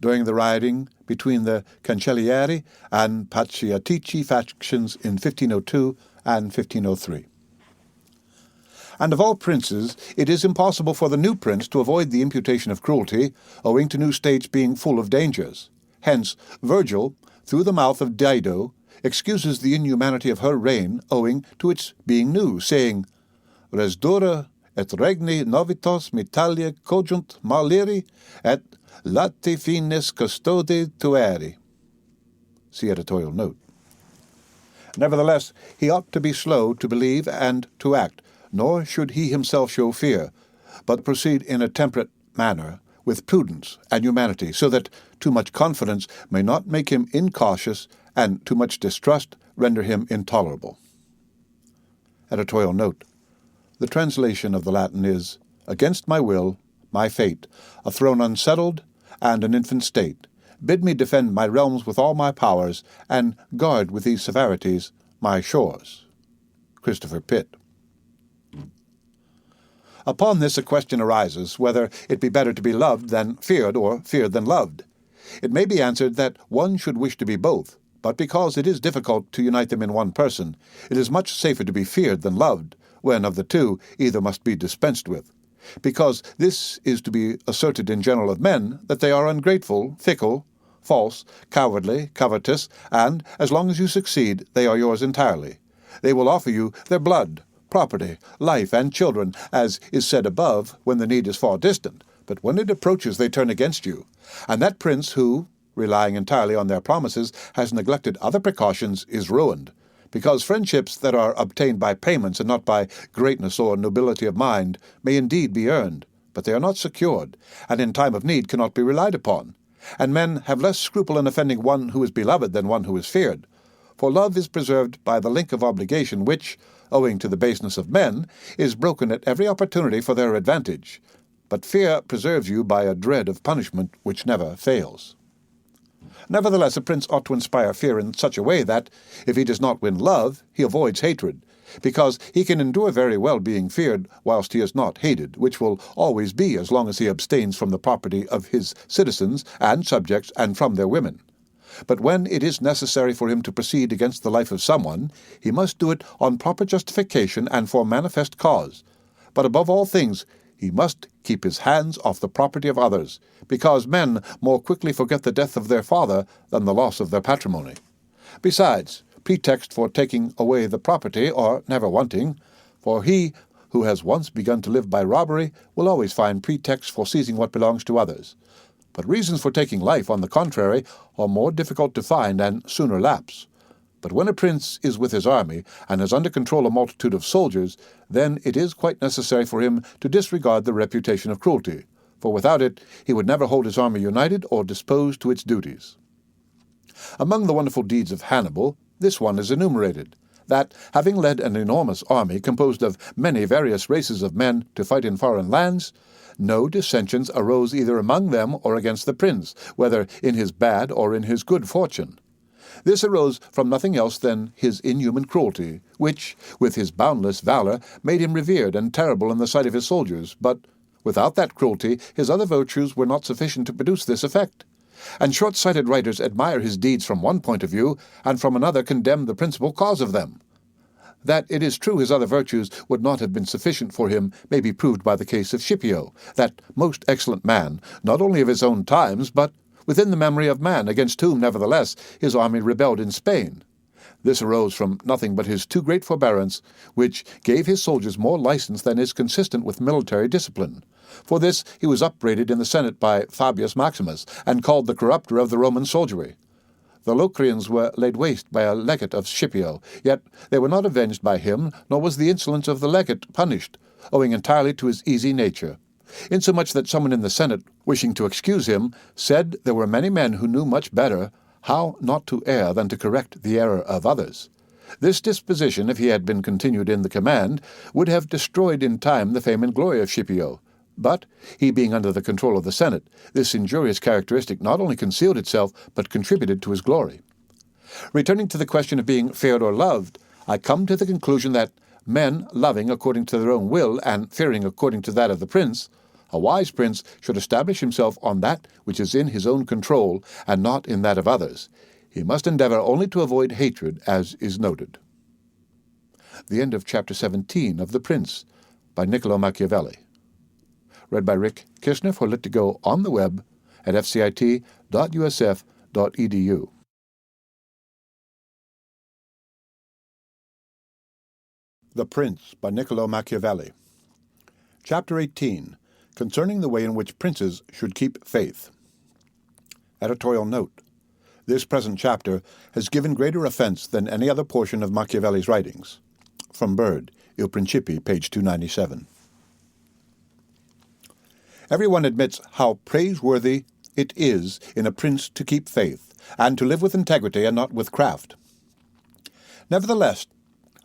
During the rioting between the Cancellieri and Paciatici factions in 1502 and 1503. And of all princes, it is impossible for the new prince to avoid the imputation of cruelty, owing to new states being full of dangers. Hence, Virgil, through the mouth of Dido, excuses the inhumanity of her reign, owing to its being new, saying, Res dura et regni novitos Mitalia cogunt maliri, et lati finis custode tueri. See editorial note. Nevertheless, he ought to be slow to believe and to act, nor should he himself show fear, but proceed in a temperate manner, with prudence and humanity, so that too much confidence may not make him incautious, and too much distrust render him intolerable. Editorial note: the translation of the Latin is, "Against my will, my fate, a throne unsettled, and an infant state, bid me defend my realms with all my powers, and guard with these severities my shores." Christopher Pitt. Upon this a question arises, whether it be better to be loved than feared, or feared than loved. It may be answered that one should wish to be both, but because it is difficult to unite them in one person, it is much safer to be feared than loved, when of the two either must be dispensed with. Because this is to be asserted in general of men, that they are ungrateful, fickle, false, cowardly, covetous, and, as long as you succeed, they are yours entirely. They will offer you their blood, property, life, and children, as is said above, when the need is far distant, but when it approaches they turn against you. And that prince who, relying entirely on their promises, has neglected other precautions, is ruined, because friendships that are obtained by payments and not by greatness or nobility of mind may indeed be earned, but they are not secured, and in time of need cannot be relied upon. And men have less scruple in offending one who is beloved than one who is feared. For love is preserved by the link of obligation which, owing to the baseness of men, is broken at every opportunity for their advantage. But fear preserves you by a dread of punishment which never fails. Nevertheless, a prince ought to inspire fear in such a way that, if he does not win love, he avoids hatred, because he can endure very well being feared whilst he is not hated, which will always be as long as he abstains from the property of his citizens and subjects and from their women. But when it is necessary for him to proceed against the life of someone, he must do it on proper justification and for manifest cause. But above all things, he must keep his hands off the property of others, because men more quickly forget the death of their father than the loss of their patrimony. Besides, pretext for taking away the property are never wanting, for he who has once begun to live by robbery will always find pretexts for seizing what belongs to others. But reasons for taking life, on the contrary, are more difficult to find and sooner lapse. But when a prince is with his army, and has under control a multitude of soldiers, then it is quite necessary for him to disregard the reputation of cruelty, for without it he would never hold his army united or disposed to its duties. Among the wonderful deeds of Hannibal, this one is enumerated, that, having led an enormous army composed of many various races of men to fight in foreign lands, no dissensions arose either among them or against the prince, whether in his bad or in his good fortune. This arose from nothing else than his inhuman cruelty, which, with his boundless valour, made him revered and terrible in the sight of his soldiers, but without that cruelty his other virtues were not sufficient to produce this effect. And short-sighted writers admire his deeds from one point of view, and from another condemn the principal cause of them. That it is true his other virtues would not have been sufficient for him may be proved by the case of Scipio, that most excellent man, not only of his own times, but within the memory of man, against whom, nevertheless, his army rebelled in Spain. This arose from nothing but his too great forbearance, which gave his soldiers more license than is consistent with military discipline. For this he was upbraided in the Senate by Fabius Maximus, and called the corrupter of the Roman soldiery. The Locrians were laid waste by a legate of Scipio, yet they were not avenged by him, nor was the insolence of the legate punished, owing entirely to his easy nature, insomuch that someone in the Senate, wishing to excuse him, said there were many men who knew much better how not to err than to correct the error of others. This disposition, if he had been continued in the command, would have destroyed in time the fame and glory of Scipio. But, he being under the control of the Senate, this injurious characteristic not only concealed itself, but contributed to his glory. Returning to the question of being feared or loved, I come to the conclusion that men loving according to their own will, and fearing according to that of the prince, a wise prince should establish himself on that which is in his own control, and not in that of others. He must endeavour only to avoid hatred, as is noted. The end of Chapter 17 of The Prince, by Niccolo Machiavelli. Read by Rick Kishner for Lit2Go on the web at fcit.usf.edu. The Prince, by Niccolo Machiavelli. Chapter 18, concerning the way in which princes should keep faith. Editorial note: this present chapter has given greater offence than any other portion of Machiavelli's writings. From Bird, Il Principi, page 297. Everyone admits how praiseworthy it is in a prince to keep faith, and to live with integrity and not with craft. Nevertheless,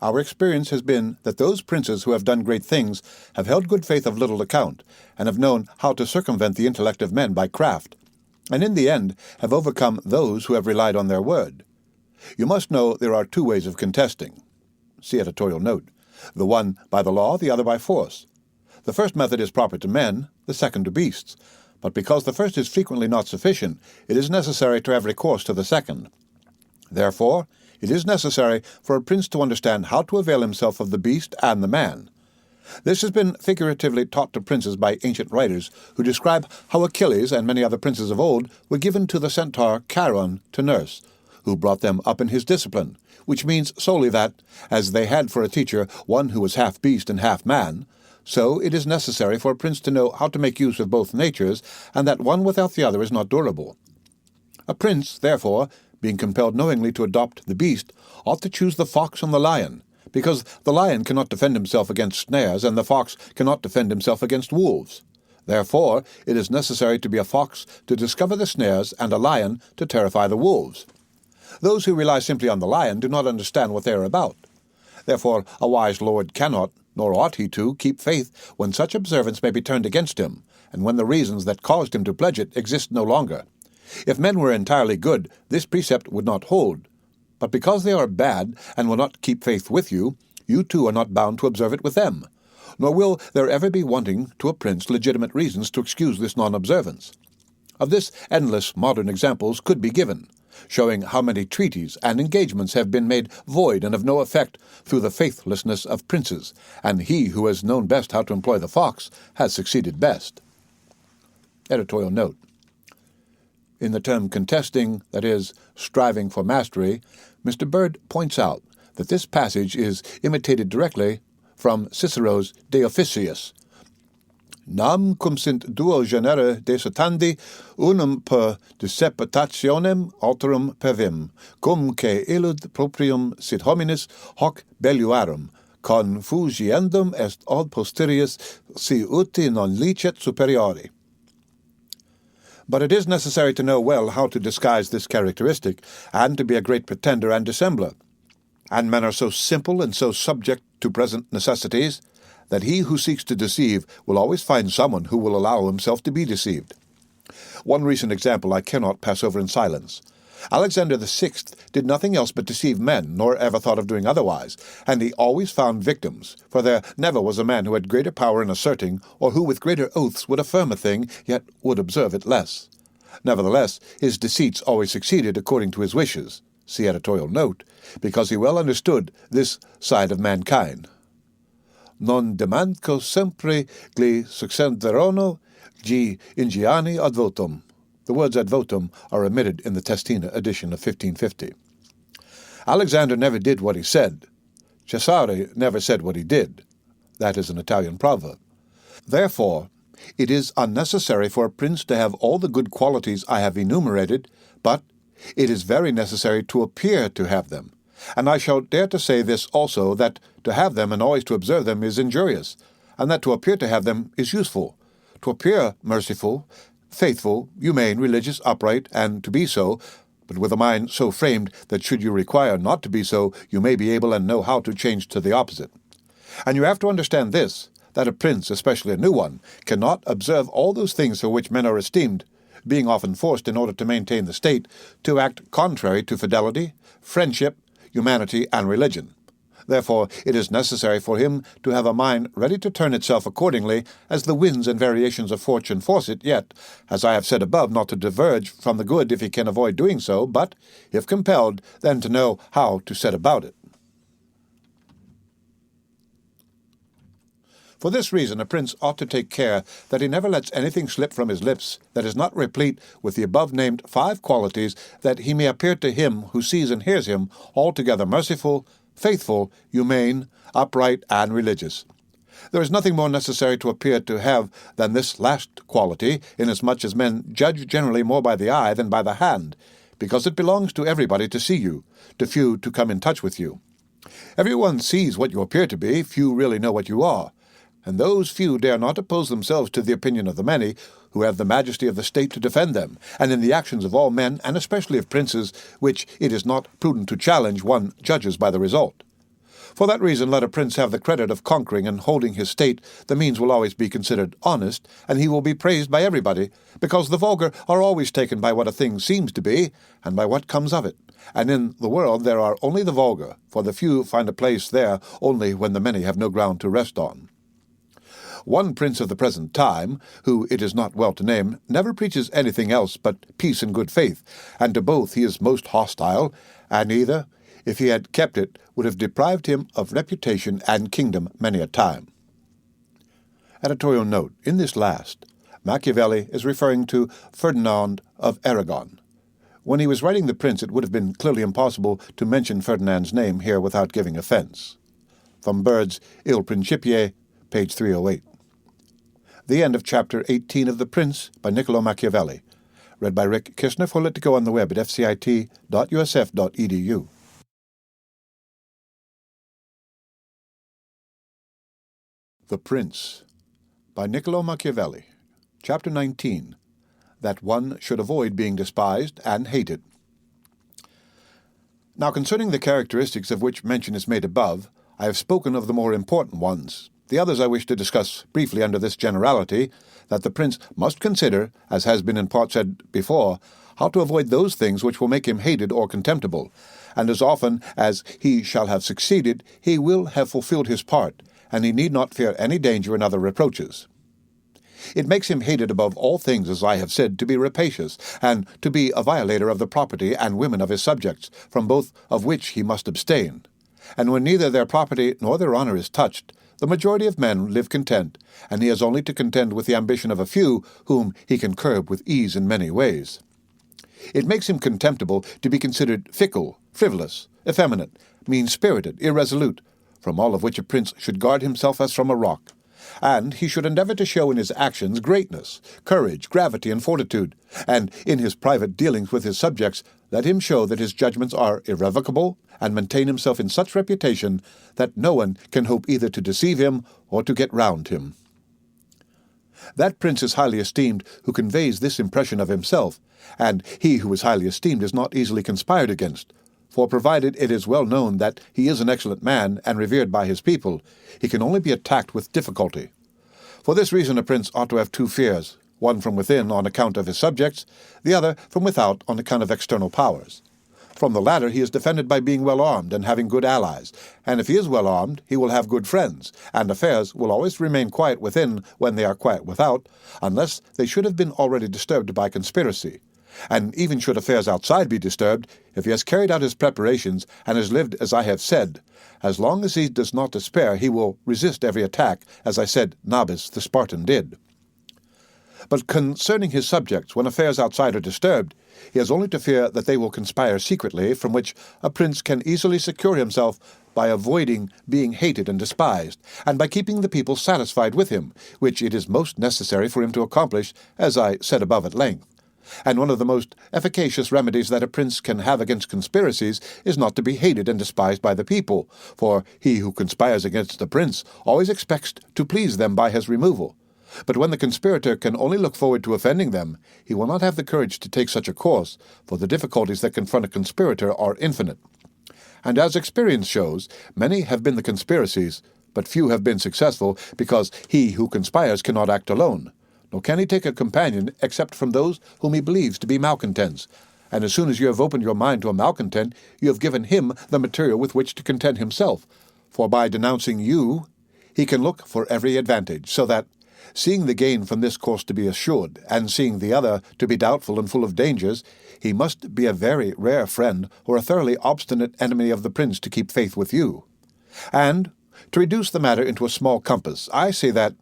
our experience has been that those princes who have done great things have held good faith of little account, and have known how to circumvent the intellect of men by craft, and in the end have overcome those who have relied on their word. You must know there are two ways of contesting. See editorial note. The one by the law, the other by force. The first method is proper to men, the second to beasts. But because the first is frequently not sufficient, it is necessary to have recourse to the second. Therefore, it is necessary for a prince to understand how to avail himself of the beast and the man. This has been figuratively taught to princes by ancient writers, who describe how Achilles and many other princes of old were given to the centaur Chiron to nurse, who brought them up in his discipline, which means solely that, as they had for a teacher one who was half beast and half man, so it is necessary for a prince to know how to make use of both natures, and that one without the other is not durable. A prince, therefore, being compelled knowingly to adopt the beast, ought to choose the fox and the lion, because the lion cannot defend himself against snares, and the fox cannot defend himself against wolves. Therefore, it is necessary to be a fox to discover the snares, and a lion to terrify the wolves. Those who rely simply on the lion do not understand what they are about. Therefore, a wise lord cannot, nor ought he to, keep faith when such observance may be turned against him, and when the reasons that caused him to pledge it exist no longer. If men were entirely good, this precept would not hold. But because they are bad, and will not keep faith with you, you too are not bound to observe it with them. Nor will there ever be wanting to a prince legitimate reasons to excuse this non-observance. Of this endless modern examples could be given, showing how many treaties and engagements have been made void and of no effect through the faithlessness of princes, and he who has known best how to employ the fox has succeeded best. Editorial note. In the term contesting, that is, striving for mastery, Mr. Bird points out that this passage is imitated directly from Cicero's De Officiis. Nam cum sint duo genere desatandi, unum per dissertationem alterum per vim, cum que illud proprium sit hominis hoc belluarum, confugiendum est ad posterius si uti non licet superiori. But it is necessary to know well how to disguise this characteristic, and to be a great pretender and dissembler. And men are so simple and so subject to present necessities, that he who seeks to deceive will always find someone who will allow himself to be deceived. One recent example I cannot pass over in silence. Alexander VI did nothing else but deceive men, nor ever thought of doing otherwise, and he always found victims, for there never was a man who had greater power in asserting, or who with greater oaths would affirm a thing, yet would observe it less. Nevertheless, his deceits always succeeded according to his wishes, see editorial note, because he well understood this side of mankind. Non demandco sempre gli succenderono gi ingiani ad votum. The words ad votum are omitted in the Testina edition of 1550. Alexander never did what he said. Cesare never said what he did. That is an Italian proverb. Therefore, it is unnecessary for a prince to have all the good qualities I have enumerated, but it is very necessary to appear to have them. And I shall dare to say this also, that to have them and always to observe them is injurious, and that to appear to have them is useful. To appear merciful, faithful, humane, religious, upright, and to be so, but with a mind so framed that should you require not to be so, you may be able and know how to change to the opposite. And you have to understand this, that a prince, especially a new one, cannot observe all those things for which men are esteemed, being often forced, in order to maintain the state, to act contrary to fidelity, friendship, humanity, and religion. Therefore, it is necessary for him to have a mind ready to turn itself accordingly as the winds and variations of fortune force it, yet, as I have said above, not to diverge from the good if he can avoid doing so, but, if compelled, then to know how to set about it. For this reason, a prince ought to take care that he never lets anything slip from his lips that is not replete with the above-named 5 qualities, that he may appear to him who sees and hears him altogether merciful, faithful, humane, upright, and religious. There is nothing more necessary to appear to have than this last quality, inasmuch as men judge generally more by the eye than by the hand, because it belongs to everybody to see you, to few to come in touch with you. Everyone sees what you appear to be, few really know what you are, and those few dare not oppose themselves to the opinion of the many, who have the majesty of the state to defend them, and in the actions of all men, and especially of princes, which it is not prudent to challenge, one judges by the result. For that reason, let a prince have the credit of conquering and holding his state, the means will always be considered honest, and he will be praised by everybody, because the vulgar are always taken by what a thing seems to be, and by what comes of it. And in the world there are only the vulgar, for the few find a place there only when the many have no ground to rest on. One prince of the present time, who it is not well to name, never preaches anything else but peace and good faith, and to both he is most hostile, and either, if he had kept it, would have deprived him of reputation and kingdom many a time. Editorial note: in this last, Machiavelli is referring to Ferdinand of Aragon. When he was writing The Prince, it would have been clearly impossible to mention Ferdinand's name here without giving offense. From Bird's Il Principe, page 308. The end of Chapter 18 of The Prince by Niccolo Machiavelli. Read by Rick Kistner for Lit2Go on the web at fcit.usf.edu. The Prince by Niccolo Machiavelli. Chapter 19. That one should avoid being despised and hated. Now, concerning the characteristics of which mention is made above, I have spoken of the more important ones. The others I wish to discuss briefly under this generality, that the prince must consider, as has been in part said before, how to avoid those things which will make him hated or contemptible, and as often as he shall have succeeded, he will have fulfilled his part, and he need not fear any danger and other reproaches. It makes him hated above all things, as I have said, to be rapacious, and to be a violator of the property and women of his subjects, from both of which he must abstain. And when neither their property nor their honour is touched, the majority of men live content, and he has only to contend with the ambition of a few, whom he can curb with ease in many ways. It makes him contemptible to be considered fickle, frivolous, effeminate, mean-spirited, irresolute, from all of which a prince should guard himself as from a rock. And he should endeavour to show in his actions greatness, courage, gravity, and fortitude, and in his private dealings with his subjects let him show that his judgments are irrevocable, and maintain himself in such reputation that no one can hope either to deceive him or to get round him. That prince is highly esteemed who conveys this impression of himself, and he who is highly esteemed is not easily conspired against, for provided it is well known that he is an excellent man and revered by his people, he can only be attacked with difficulty. For this reason a prince ought to have two fears, one from within on account of his subjects, the other from without on account of external powers. From the latter he is defended by being well armed and having good allies, and if he is well armed he will have good friends, and affairs will always remain quiet within when they are quiet without, unless they should have been already disturbed by conspiracy. And even should affairs outside be disturbed, if he has carried out his preparations and has lived as I have said, as long as he does not despair, he will resist every attack, as I said Nabis the Spartan did. But concerning his subjects, when affairs outside are disturbed, he has only to fear that they will conspire secretly, from which a prince can easily secure himself by avoiding being hated and despised, and by keeping the people satisfied with him, which it is most necessary for him to accomplish, as I said above at length. And one of the most efficacious remedies that a prince can have against conspiracies is not to be hated and despised by the people, for he who conspires against a prince always expects to please them by his removal. But when the conspirator can only look forward to offending them, he will not have the courage to take such a course, for the difficulties that confront a conspirator are infinite. And as experience shows, many have been the conspiracies, but few have been successful, because he who conspires cannot act alone, nor can he take a companion except from those whom he believes to be malcontents. And as soon as you have opened your mind to a malcontent, you have given him the material with which to content himself, for by denouncing you, he can look for every advantage, so that, seeing the gain from this course to be assured, and seeing the other to be doubtful and full of dangers, he must be a very rare friend or a thoroughly obstinate enemy of the prince to keep faith with you. And, to reduce the matter into a small compass, I say that,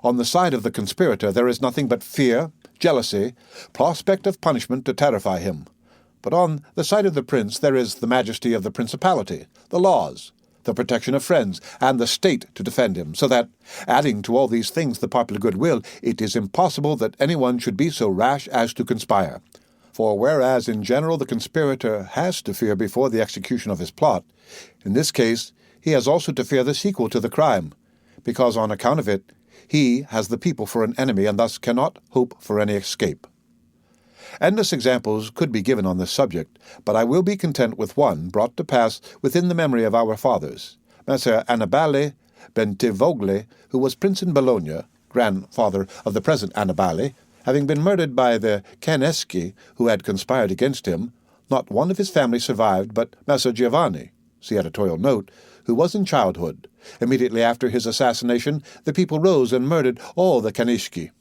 on the side of the conspirator there is nothing but fear, jealousy, prospect of punishment to terrify him. But on the side of the prince there is the majesty of the principality, the laws, the protection of friends, and the state to defend him, so that, adding to all these things the popular goodwill, it is impossible that anyone should be so rash as to conspire. For whereas in general the conspirator has to fear before the execution of his plot, in this case he has also to fear the sequel to the crime, because on account of it he has the people for an enemy and thus cannot hope for any escape. Endless examples could be given on this subject, but I will be content with one brought to pass within the memory of our fathers. Messer Annibale Bentivogli, who was prince in Bologna, grandfather of the present Annibale, having been murdered by the Caneschi who had conspired against him, not one of his family survived but Messer Giovanni, see editorial note, who was in childhood. Immediately after his assassination, the people rose and murdered all the Caneschi.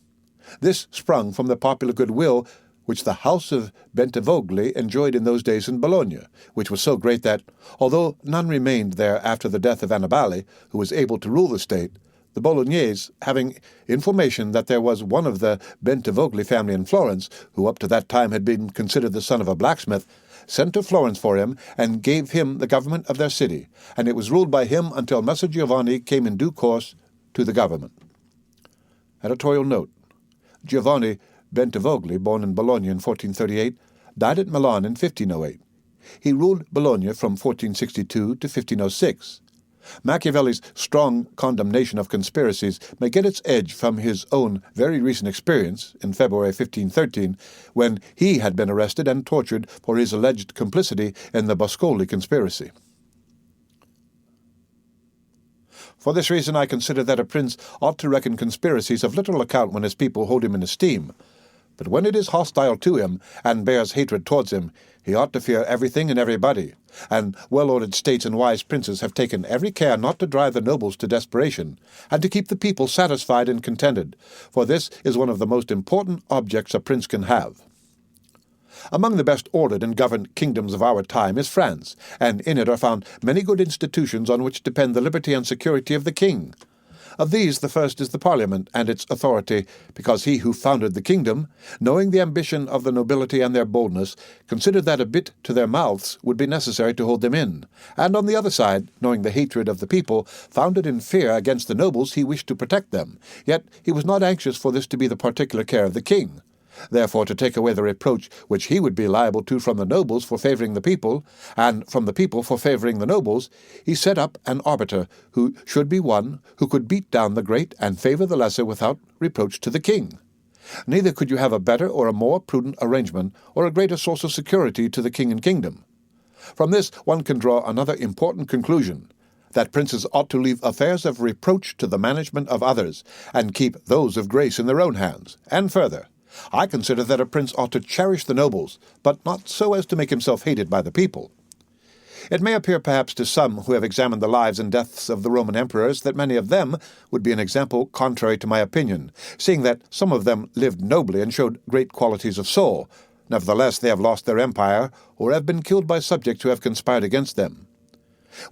This sprung from the popular goodwill which the house of Bentivogli enjoyed in those days in Bologna, which was so great that, although none remained there after the death of Annibale, who was able to rule the state, the Bolognese, having information that there was one of the Bentivogli family in Florence, who up to that time had been considered the son of a blacksmith, sent to Florence for him and gave him the government of their city, and it was ruled by him until Messer Giovanni came in due course to the government. Editorial note: Giovanni Bentivogli, born in Bologna in 1438, died at Milan in 1508. He ruled Bologna from 1462 to 1506. Machiavelli's strong condemnation of conspiracies may get its edge from his own very recent experience in February 1513, when he had been arrested and tortured for his alleged complicity in the Boscoli conspiracy. For this reason I consider that a prince ought to reckon conspiracies of little account when his people hold him in esteem, but when it is hostile to him and bears hatred towards him, he ought to fear everything and everybody, and well-ordered states and wise princes have taken every care not to drive the nobles to desperation, and to keep the people satisfied and contented, for this is one of the most important objects a prince can have. Among the best ordered and governed kingdoms of our time is France, and in it are found many good institutions on which depend the liberty and security of the king. Of these the first is the Parliament and its authority, because he who founded the kingdom, knowing the ambition of the nobility and their boldness, considered that a bit to their mouths would be necessary to hold them in, and on the other side, knowing the hatred of the people, founded in fear against the nobles, he wished to protect them, yet he was not anxious for this to be the particular care of the king. Therefore, to take away the reproach which he would be liable to from the nobles for favouring the people, and from the people for favouring the nobles, he set up an arbiter, who should be one who could beat down the great and favour the lesser without reproach to the king. Neither could you have a better or a more prudent arrangement, or a greater source of security to the king and kingdom. From this one can draw another important conclusion, that princes ought to leave affairs of reproach to the management of others, and keep those of grace in their own hands, and further, I consider that a prince ought to cherish the nobles, but not so as to make himself hated by the people. It may appear perhaps to some who have examined the lives and deaths of the Roman emperors that many of them would be an example contrary to my opinion, seeing that some of them lived nobly and showed great qualities of soul. Nevertheless, they have lost their empire, or have been killed by subjects who have conspired against them.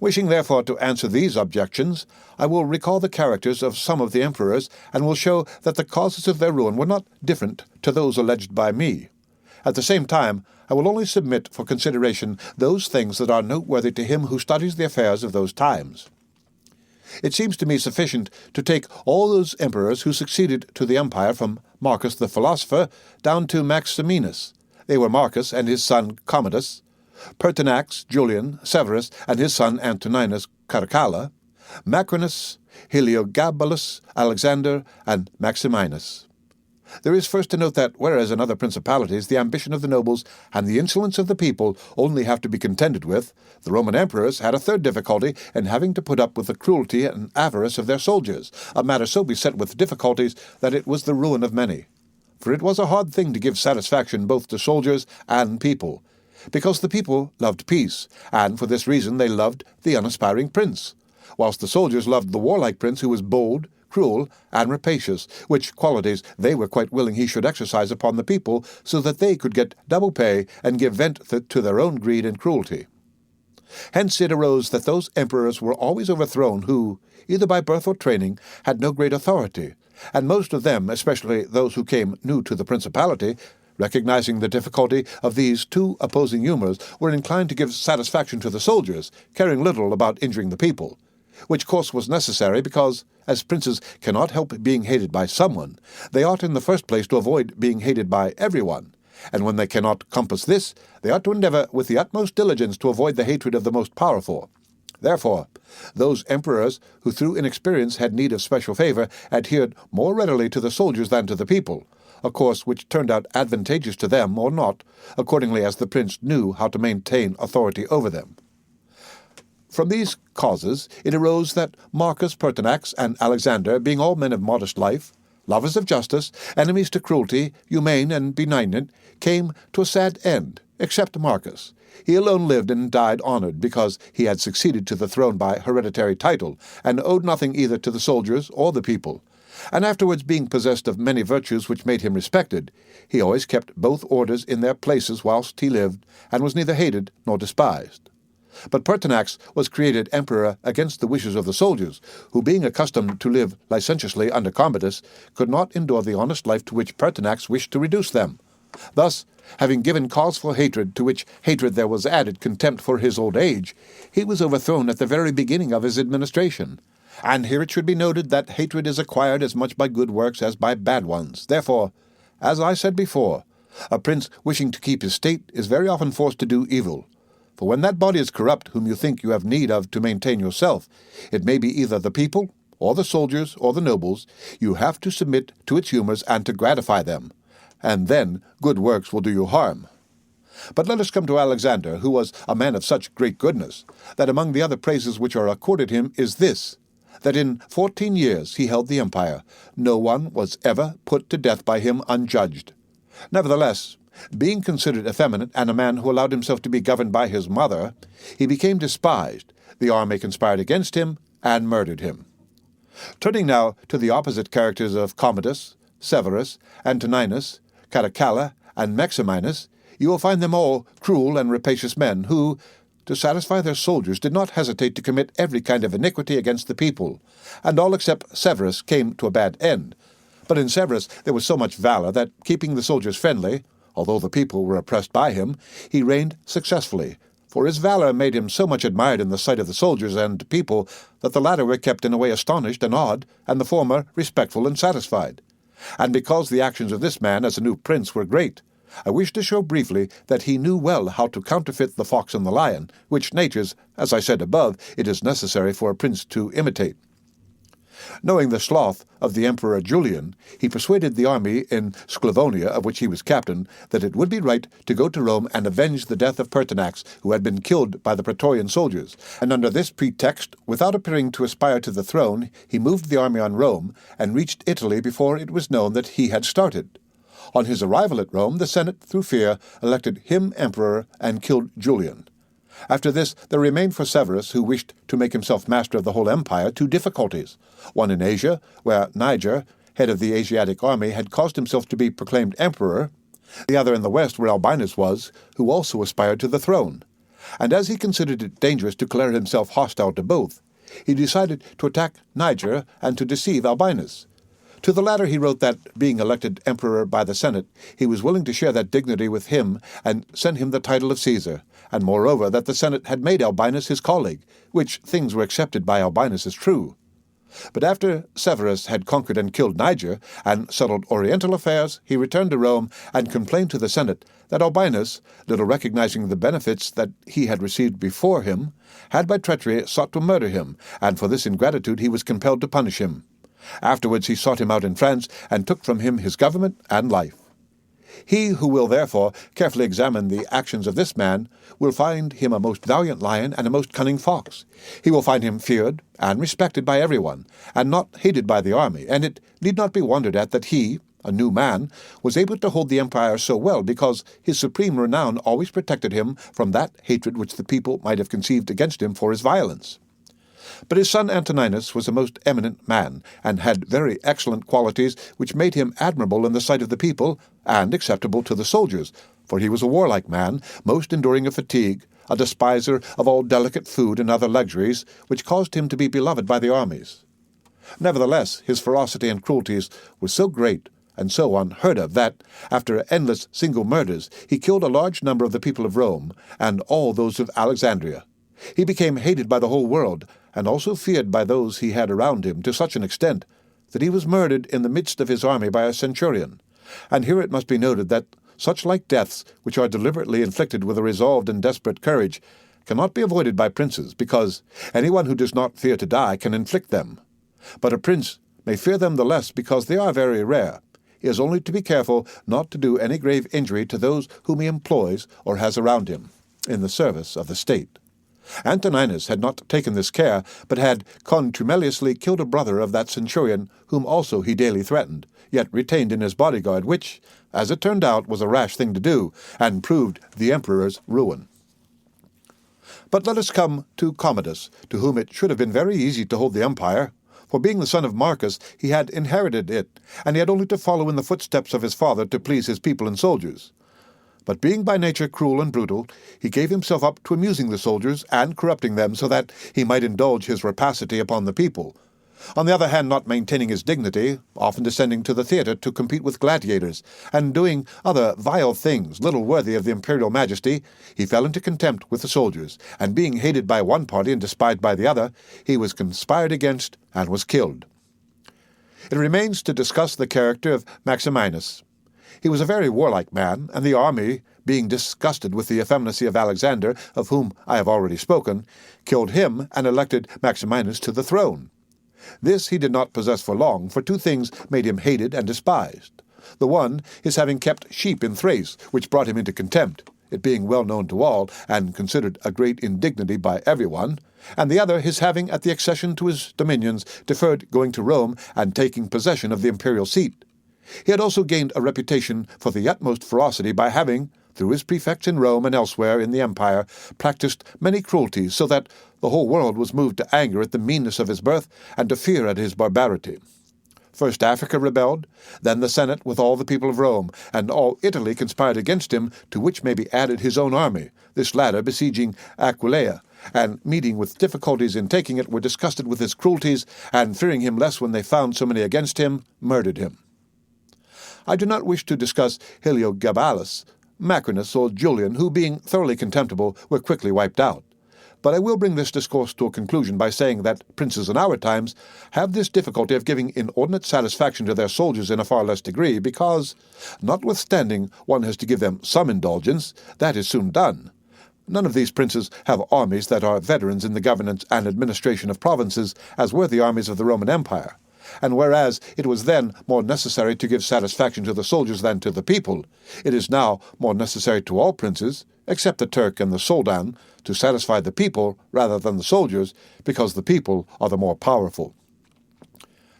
Wishing therefore to answer these objections, I will recall the characters of some of the emperors, and will show that the causes of their ruin were not different to those alleged by me. At the same time, I will only submit for consideration those things that are noteworthy to him who studies the affairs of those times. It seems to me sufficient to take all those emperors who succeeded to the empire from Marcus the philosopher down to Maximinus. They were Marcus and his son Commodus, Pertinax, Julian, Severus, and his son Antoninus Caracalla, Macrinus, Heliogabalus, Alexander, and Maximinus. There is first to note that, whereas in other principalities the ambition of the nobles and the insolence of the people only have to be contended with, the Roman emperors had a third difficulty in having to put up with the cruelty and avarice of their soldiers, a matter so beset with difficulties that it was the ruin of many. For it was a hard thing to give satisfaction both to soldiers and people, because the people loved peace, and for this reason they loved the unaspiring prince, whilst the soldiers loved the warlike prince who was bold, cruel, and rapacious, which qualities they were quite willing he should exercise upon the people, so that they could get double pay and give vent to their own greed and cruelty. Hence it arose that those emperors were always overthrown who, either by birth or training, had no great authority, and most of them, especially those who came new to the principality, recognizing the difficulty of these two opposing humours, were inclined to give satisfaction to the soldiers, caring little about injuring the people, which course was necessary because, as princes cannot help being hated by someone, they ought in the first place to avoid being hated by everyone, and when they cannot compass this, they ought to endeavour with the utmost diligence to avoid the hatred of the most powerful. Therefore, those emperors who through inexperience had need of special favour adhered more readily to the soldiers than to the people, a course which turned out advantageous to them or not, accordingly as the prince knew how to maintain authority over them. From these causes it arose that Marcus Pertinax and Alexander, being all men of modest life, lovers of justice, enemies to cruelty, humane and benignant, came to a sad end, except Marcus. He alone lived and died honoured, because he had succeeded to the throne by hereditary title, and owed nothing either to the soldiers or the people. And afterwards, being possessed of many virtues which made him respected, he always kept both orders in their places whilst he lived, and was neither hated nor despised. But Pertinax was created emperor against the wishes of the soldiers, who, being accustomed to live licentiously under Commodus, could not endure the honest life to which Pertinax wished to reduce them. Thus, having given cause for hatred, to which hatred there was added contempt for his old age, he was overthrown at the very beginning of his administration. And here it should be noted that hatred is acquired as much by good works as by bad ones. Therefore, as I said before, a prince wishing to keep his state is very often forced to do evil. For when that body is corrupt whom you think you have need of to maintain yourself, it may be either the people, or the soldiers, or the nobles, you have to submit to its humours and to gratify them, and then good works will do you harm. But let us come to Alexander, who was a man of such great goodness, that among the other praises which are accorded him is this, that in 14 years he held the empire. No one was ever put to death by him unjudged. Nevertheless, being considered effeminate and a man who allowed himself to be governed by his mother, he became despised. The army conspired against him and murdered him. Turning now to the opposite characters of Commodus, Severus, Antoninus, Caracalla, and Maximinus, you will find them all cruel and rapacious men who, to satisfy their soldiers, did not hesitate to commit every kind of iniquity against the people, and all except Severus came to a bad end. But in Severus there was so much valour that, keeping the soldiers friendly, although the people were oppressed by him, he reigned successfully, for his valour made him so much admired in the sight of the soldiers and people that the latter were kept in a way astonished and awed, and the former respectful and satisfied. And because the actions of this man as a new prince were great, I wish to show briefly that he knew well how to counterfeit the fox and the lion, which natures, as I said above, it is necessary for a prince to imitate. Knowing the sloth of the Emperor Julian, he persuaded the army in Sclavonia, of which he was captain, that it would be right to go to Rome and avenge the death of Pertinax, who had been killed by the Praetorian soldiers. And under this pretext, without appearing to aspire to the throne, he moved the army on Rome, and reached Italy before it was known that he had started. On his arrival at Rome, the Senate, through fear, elected him emperor and killed Julian. After this, there remained for Severus, who wished to make himself master of the whole empire, 2 difficulties. One in Asia, where Niger, head of the Asiatic army, had caused himself to be proclaimed emperor. The other in the west, where Albinus was, who also aspired to the throne. And as he considered it dangerous to declare himself hostile to both, he decided to attack Niger and to deceive Albinus. To the latter he wrote that, being elected emperor by the Senate, he was willing to share that dignity with him and send him the title of Caesar, and moreover that the Senate had made Albinus his colleague, which things were accepted by Albinus as true. But after Severus had conquered and killed Niger, and settled oriental affairs, he returned to Rome and complained to the Senate that Albinus, little recognizing the benefits that he had received before him, had by treachery sought to murder him, and for this ingratitude he was compelled to punish him. Afterwards he sought him out in France, and took from him his government and life. He who will therefore carefully examine the actions of this man will find him a most valiant lion and a most cunning fox. He will find him feared and respected by everyone, and not hated by the army, and it need not be wondered at that he, a new man, was able to hold the empire so well, because his supreme renown always protected him from that hatred which the people might have conceived against him for his violence. But his son Antoninus was a most eminent man, and had very excellent qualities which made him admirable in the sight of the people, and acceptable to the soldiers, for he was a warlike man, most enduring of fatigue, a despiser of all delicate food and other luxuries, which caused him to be beloved by the armies. Nevertheless, his ferocity and cruelties were so great and so unheard of that, after endless single murders, he killed a large number of the people of Rome, and all those of Alexandria. He became hated by the whole world, and also feared by those he had around him to such an extent that he was murdered in the midst of his army by a centurion. And here it must be noted that Such like deaths, which are deliberately inflicted with a resolved and desperate courage, cannot be avoided by princes, because anyone who does not fear to die can inflict them. But a prince may fear them the less because they are very rare. He has only to be careful not to do any grave injury to those whom he employs or has around him, in the service of the state. Antoninus had not taken this care, but had contumeliously killed a brother of that centurion, whom also he daily threatened, yet retained in his bodyguard, which, as it turned out, was a rash thing to do, and proved the emperor's ruin. But let us come to Commodus, to whom it should have been very easy to hold the empire, for being the son of Marcus, he had inherited it, and he had only to follow in the footsteps of his father to please his people and soldiers. But being by nature cruel and brutal, he gave himself up to amusing the soldiers and corrupting them so that he might indulge his rapacity upon the people. On the other hand, not maintaining his dignity, often descending to the theatre to compete with gladiators, and doing other vile things little worthy of the imperial majesty, he fell into contempt with the soldiers, and being hated by one party and despised by the other, he was conspired against and was killed. It remains to discuss the character of Maximinus. He was a very warlike man, and the army, being disgusted with the effeminacy of Alexander, of whom I have already spoken, killed him and elected Maximinus to the throne. This he did not possess for long, for two things made him hated and despised. The one, his having kept sheep in Thrace, which brought him into contempt, it being well known to all, and considered a great indignity by everyone, and the other, his having, at the accession to his dominions, deferred going to Rome and taking possession of the imperial seat. He had also gained a reputation for the utmost ferocity by having, through his prefects in Rome and elsewhere in the empire, practiced many cruelties, so that the whole world was moved to anger at the meanness of his birth and to fear at his barbarity. First Africa rebelled, then the Senate with all the people of Rome, and all Italy conspired against him, to which may be added his own army, this latter besieging Aquileia, and meeting with difficulties in taking it, were disgusted with his cruelties, and fearing him less when they found so many against him, murdered him. I do not wish to discuss Heliogabalus, Macrinus, or Julian, who, being thoroughly contemptible, were quickly wiped out. But I will bring this discourse to a conclusion by saying that princes in our times have this difficulty of giving inordinate satisfaction to their soldiers in a far less degree, because, notwithstanding one has to give them some indulgence, that is soon done. None of these princes have armies that are veterans in the governance and administration of provinces, as were the armies of the Roman Empire. And whereas it was then more necessary to give satisfaction to the soldiers than to the people, it is now more necessary to all princes, except the Turk and the Soldan, to satisfy the people rather than the soldiers, because the people are the more powerful.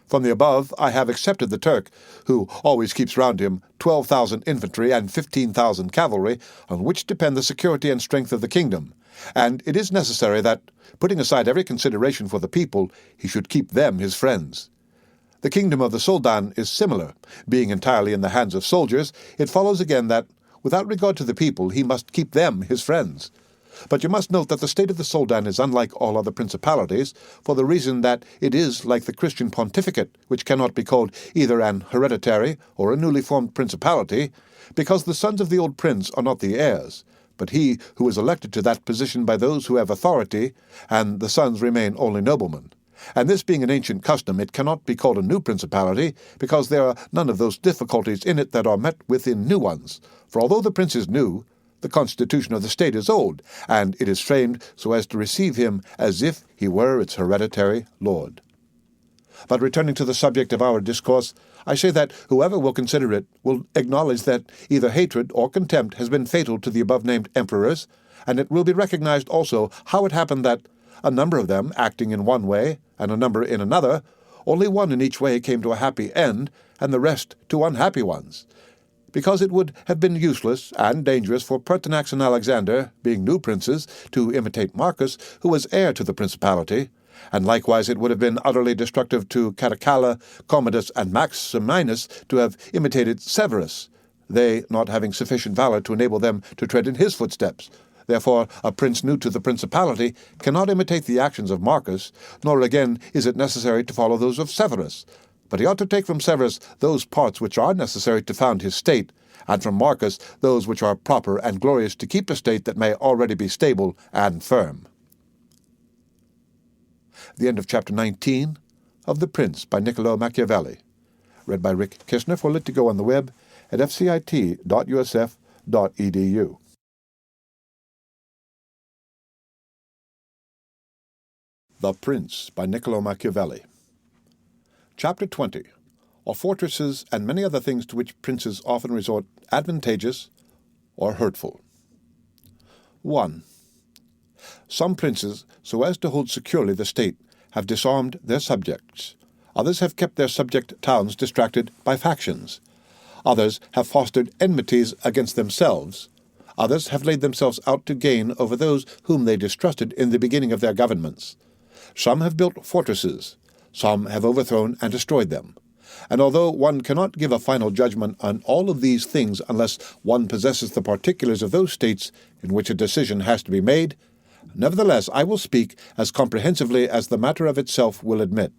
From the above I have excepted the Turk, who always keeps round him 12,000 infantry and 15,000 cavalry, on which depend the security and strength of the kingdom, and it is necessary that, putting aside every consideration for the people, he should keep them his friends. The kingdom of the Soldan is similar. Being entirely in the hands of soldiers, it follows again that, without regard to the people, he must keep them his friends. But you must note that the state of the Soldan is unlike all other principalities, for the reason that it is like the Christian pontificate, which cannot be called either an hereditary or a newly formed principality, because the sons of the old prince are not the heirs, but he who is elected to that position by those who have authority, and the sons remain only noblemen. And this being an ancient custom, it cannot be called a new principality, because there are none of those difficulties in it that are met with in new ones. For although the prince is new, the constitution of the state is old, and it is framed so as to receive him as if he were its hereditary lord. But returning to the subject of our discourse, I say that whoever will consider it will acknowledge that either hatred or contempt has been fatal to the above-named emperors, and it will be recognized also how it happened that, a number of them acting in one way, and a number in another, only one in each way came to a happy end, and the rest to unhappy ones. Because it would have been useless and dangerous for Pertinax and Alexander, being new princes, to imitate Marcus, who was heir to the principality, and likewise it would have been utterly destructive to Caracalla, Commodus, and Maximinus to have imitated Severus, they not having sufficient valor to enable them to tread in his footsteps. Therefore, a prince new to the principality cannot imitate the actions of Marcus, nor again is it necessary to follow those of Severus. But he ought to take from Severus those parts which are necessary to found his state, and from Marcus those which are proper and glorious to keep a state that may already be stable and firm. The end of Chapter 19 of The Prince by Niccolo Machiavelli. Read by Rick Kistner for Lit2Go on the web, at fcit.usf.edu. The Prince by Niccolo Machiavelli. Chapter 20. Are fortresses and many other things to which princes often resort advantageous or hurtful? 1. Some princes, so as to hold securely the state, have disarmed their subjects. Others have kept their subject towns distracted by factions. Others have fostered enmities against themselves. Others have laid themselves out to gain over those whom they distrusted in the beginning of their governments. Some have built fortresses. Some have overthrown and destroyed them. And although one cannot give a final judgment on all of these things unless one possesses the particulars of those states in which a decision has to be made, nevertheless I will speak as comprehensively as the matter of itself will admit.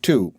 2.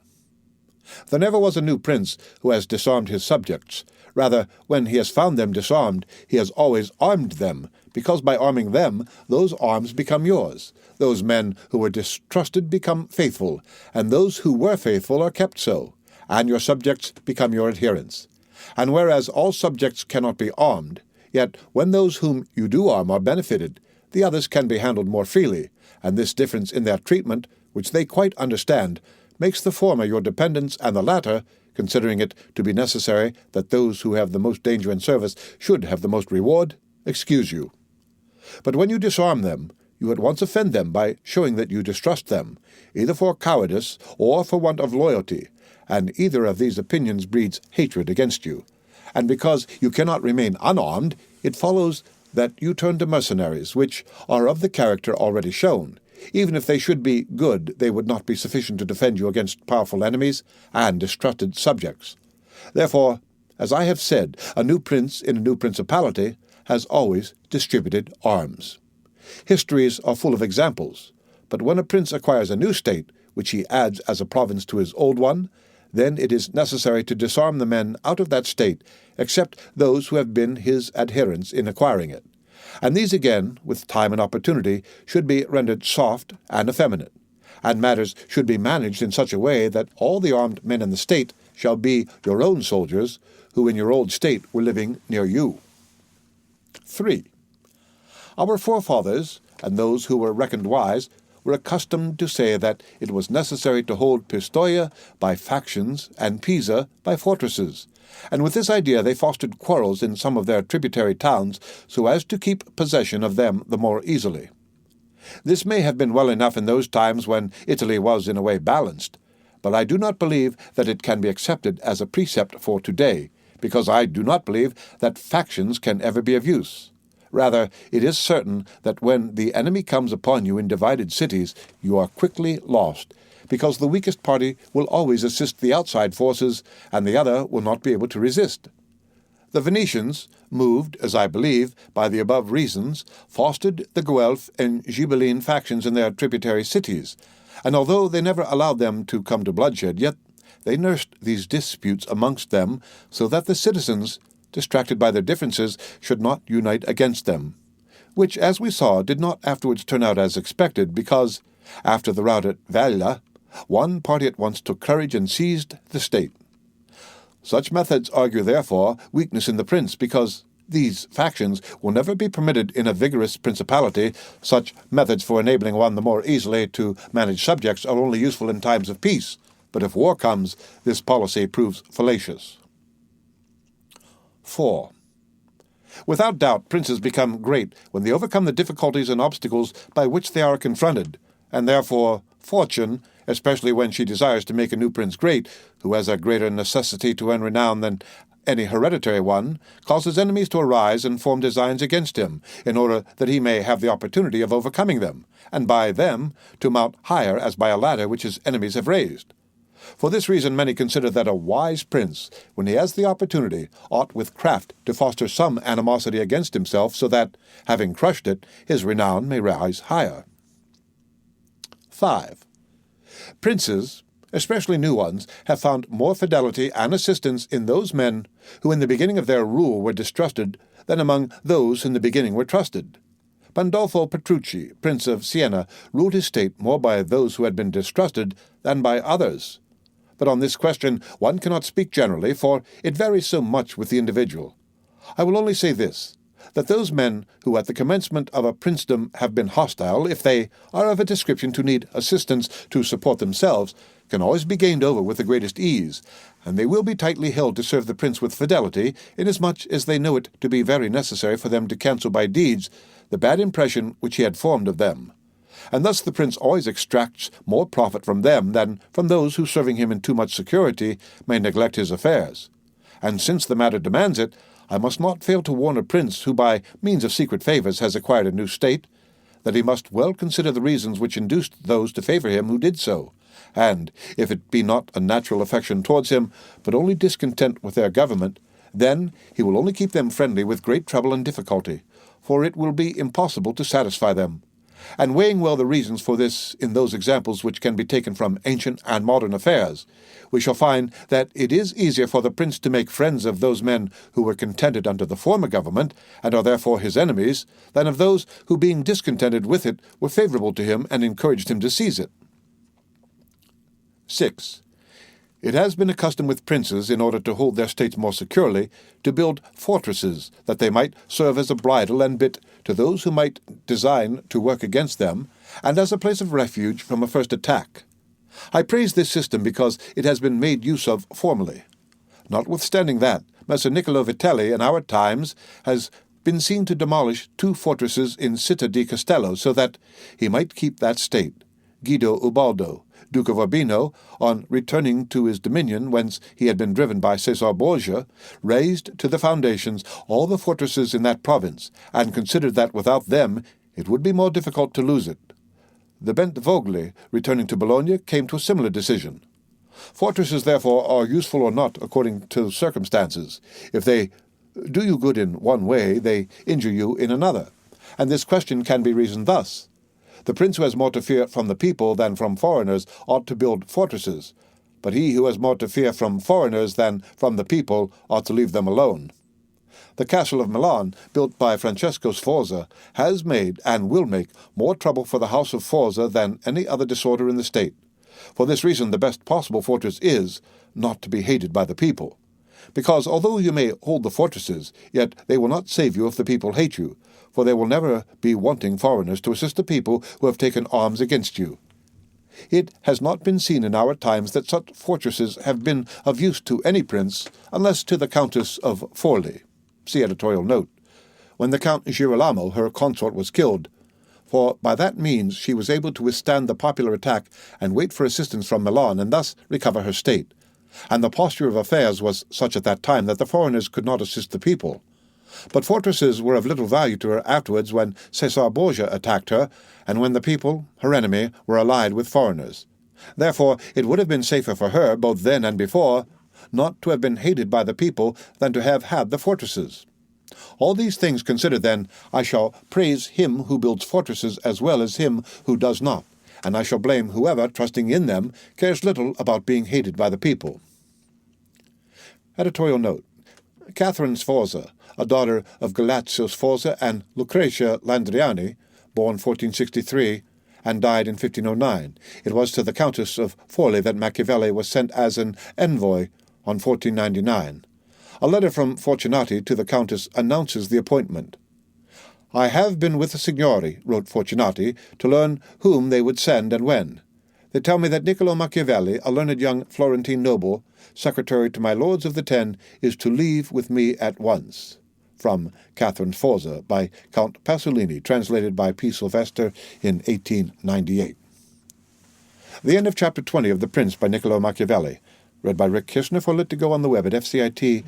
There never was a new prince who has disarmed his subjects. Rather, when he has found them disarmed, he has always armed them, because by arming them, those arms become yours. Those men who were distrusted become faithful, and those who were faithful are kept so, and your subjects become your adherents. And whereas all subjects cannot be armed, yet when those whom you do arm are benefited, the others can be handled more freely, and this difference in their treatment, which they quite understand, makes the former your dependents and the latter, considering it to be necessary that those who have the most danger in service should have the most reward, excuse you. But when you disarm them, you at once offend them by showing that you distrust them, either for cowardice or for want of loyalty, and either of these opinions breeds hatred against you. And because you cannot remain unarmed, it follows that you turn to mercenaries, which are of the character already shown. Even if they should be good, they would not be sufficient to defend you against powerful enemies and distrusted subjects. Therefore, as I have said, a new prince in a new principality has always distributed arms. Histories are full of examples, but when a prince acquires a new state, which he adds as a province to his old one, then it is necessary to disarm the men out of that state, except those who have been his adherents in acquiring it. And these again, with time and opportunity, should be rendered soft and effeminate, and matters should be managed in such a way that all the armed men in the state shall be your own soldiers, who in your old state were living near you. 3. Our forefathers, and those who were reckoned wise, were accustomed to say that it was necessary to hold Pistoia by factions and Pisa by fortresses, and with this idea they fostered quarrels in some of their tributary towns so as to keep possession of them the more easily. This may have been well enough in those times when Italy was in a way balanced, but I do not believe that it can be accepted as a precept for today, because I do not believe that factions can ever be of use. Rather, it is certain that when the enemy comes upon you in divided cities, you are quickly lost, because the weakest party will always assist the outside forces, and the other will not be able to resist. The Venetians, moved, as I believe, by the above reasons, fostered the Guelph and Ghibelline factions in their tributary cities, and although they never allowed them to come to bloodshed, yet they nursed these disputes amongst them, so that the citizens, distracted by their differences, should not unite against them, which, as we saw, did not afterwards turn out as expected, because, after the rout at Valla, one party at once took courage and seized the state. Such methods argue, therefore, weakness in the prince, because these factions will never be permitted in a vigorous principality. Such methods for enabling one the more easily to manage subjects are only useful in times of peace, but if war comes, this policy proves fallacious. 4. Without doubt, princes become great when they overcome the difficulties and obstacles by which they are confronted, and therefore fortune, especially when she desires to make a new prince great, who has a greater necessity to earn renown than any hereditary one, causes enemies to arise and form designs against him, in order that he may have the opportunity of overcoming them, and by them to mount higher as by a ladder which his enemies have raised. For this reason many consider that a wise prince, when he has the opportunity, ought with craft to foster some animosity against himself, so that, having crushed it, his renown may rise higher. 5. Princes, especially new ones, have found more fidelity and assistance in those men who in the beginning of their rule were distrusted than among those who in the beginning were trusted. Pandolfo Petrucci, Prince of Siena, ruled his state more by those who had been distrusted than by others. But on this question one cannot speak generally, for it varies so much with the individual. I will only say this, that those men who at the commencement of a princedom have been hostile, if they are of a description to need assistance to support themselves, can always be gained over with the greatest ease, and they will be tightly held to serve the prince with fidelity, inasmuch as they know it to be very necessary for them to cancel by deeds the bad impression which he had formed of them. And thus the prince always extracts more profit from them than from those who, serving him in too much security, may neglect his affairs. And since the matter demands it, I must not fail to warn a prince who by means of secret favours has acquired a new state, that he must well consider the reasons which induced those to favour him who did so, and, if it be not a natural affection towards him, but only discontent with their government, then he will only keep them friendly with great trouble and difficulty, for it will be impossible to satisfy them. And weighing well the reasons for this in those examples which can be taken from ancient and modern affairs, we shall find that it is easier for the prince to make friends of those men who were contented under the former government, and are therefore his enemies, than of those who, being discontented with it, were favourable to him and encouraged him to seize it. 6. It has been a custom with princes, in order to hold their states more securely, to build fortresses, that they might serve as a bridle and bit to those who might design to work against them, and as a place of refuge from a first attack. I praise this system because it has been made use of formerly. Notwithstanding that, Messer Niccolo Machiavelli in our times has been seen to demolish 2 fortresses in Città di Castello, so that he might keep that state. Guido Ubaldo, Duke of Urbino, on returning to his dominion whence he had been driven by Caesar Borgia, razed to the foundations all the fortresses in that province, and considered that without them it would be more difficult to lose it. The Bentivogli, returning to Bologna, came to a similar decision. Fortresses, therefore, are useful or not according to circumstances. If they do you good in one way, they injure you in another. And this question can be reasoned thus. The prince who has more to fear from the people than from foreigners ought to build fortresses, but he who has more to fear from foreigners than from the people ought to leave them alone. The castle of Milan, built by Francesco Sforza, has made, and will make, more trouble for the house of Forza than any other disorder in the state. For this reason the best possible fortress is not to be hated by the people. Because although you may hold the fortresses, yet they will not save you if the people hate you, for there will never be wanting foreigners to assist the people who have taken arms against you. It has not been seen in our times that such fortresses have been of use to any prince, unless to the Countess of Forli. See editorial note. When the Count Girolamo, her consort, was killed, for by that means she was able to withstand the popular attack and wait for assistance from Milan, and thus recover her state. And the posture of affairs was such at that time that the foreigners could not assist the people. But fortresses were of little value to her afterwards when Caesar Borgia attacked her, and when the people, her enemy, were allied with foreigners. Therefore it would have been safer for her, both then and before, not to have been hated by the people than to have had the fortresses. All these things considered, then, I shall praise him who builds fortresses as well as him who does not, and I shall blame whoever, trusting in them, cares little about being hated by the people. Editorial note. Catherine Sforza, a daughter of Galazio Sforza and Lucretia Landriani, born 1463, and died in 1509. It was to the Countess of Forli that Machiavelli was sent as an envoy on 1499. A letter from Fortunati to the Countess announces the appointment. "I have been with the Signori," wrote Fortunati, "to learn whom they would send and when. They tell me that Niccolo Machiavelli, a learned young Florentine noble, secretary to my lords of the Ten, is to leave with me at once." From Catherine Sforza, by Count Pasolini, translated by P. Sylvester in 1898. The end of Chapter 20 of The Prince by Niccolo Machiavelli. Read by Rick Kishner for Lit to Go on the web at fcit.usf.edu.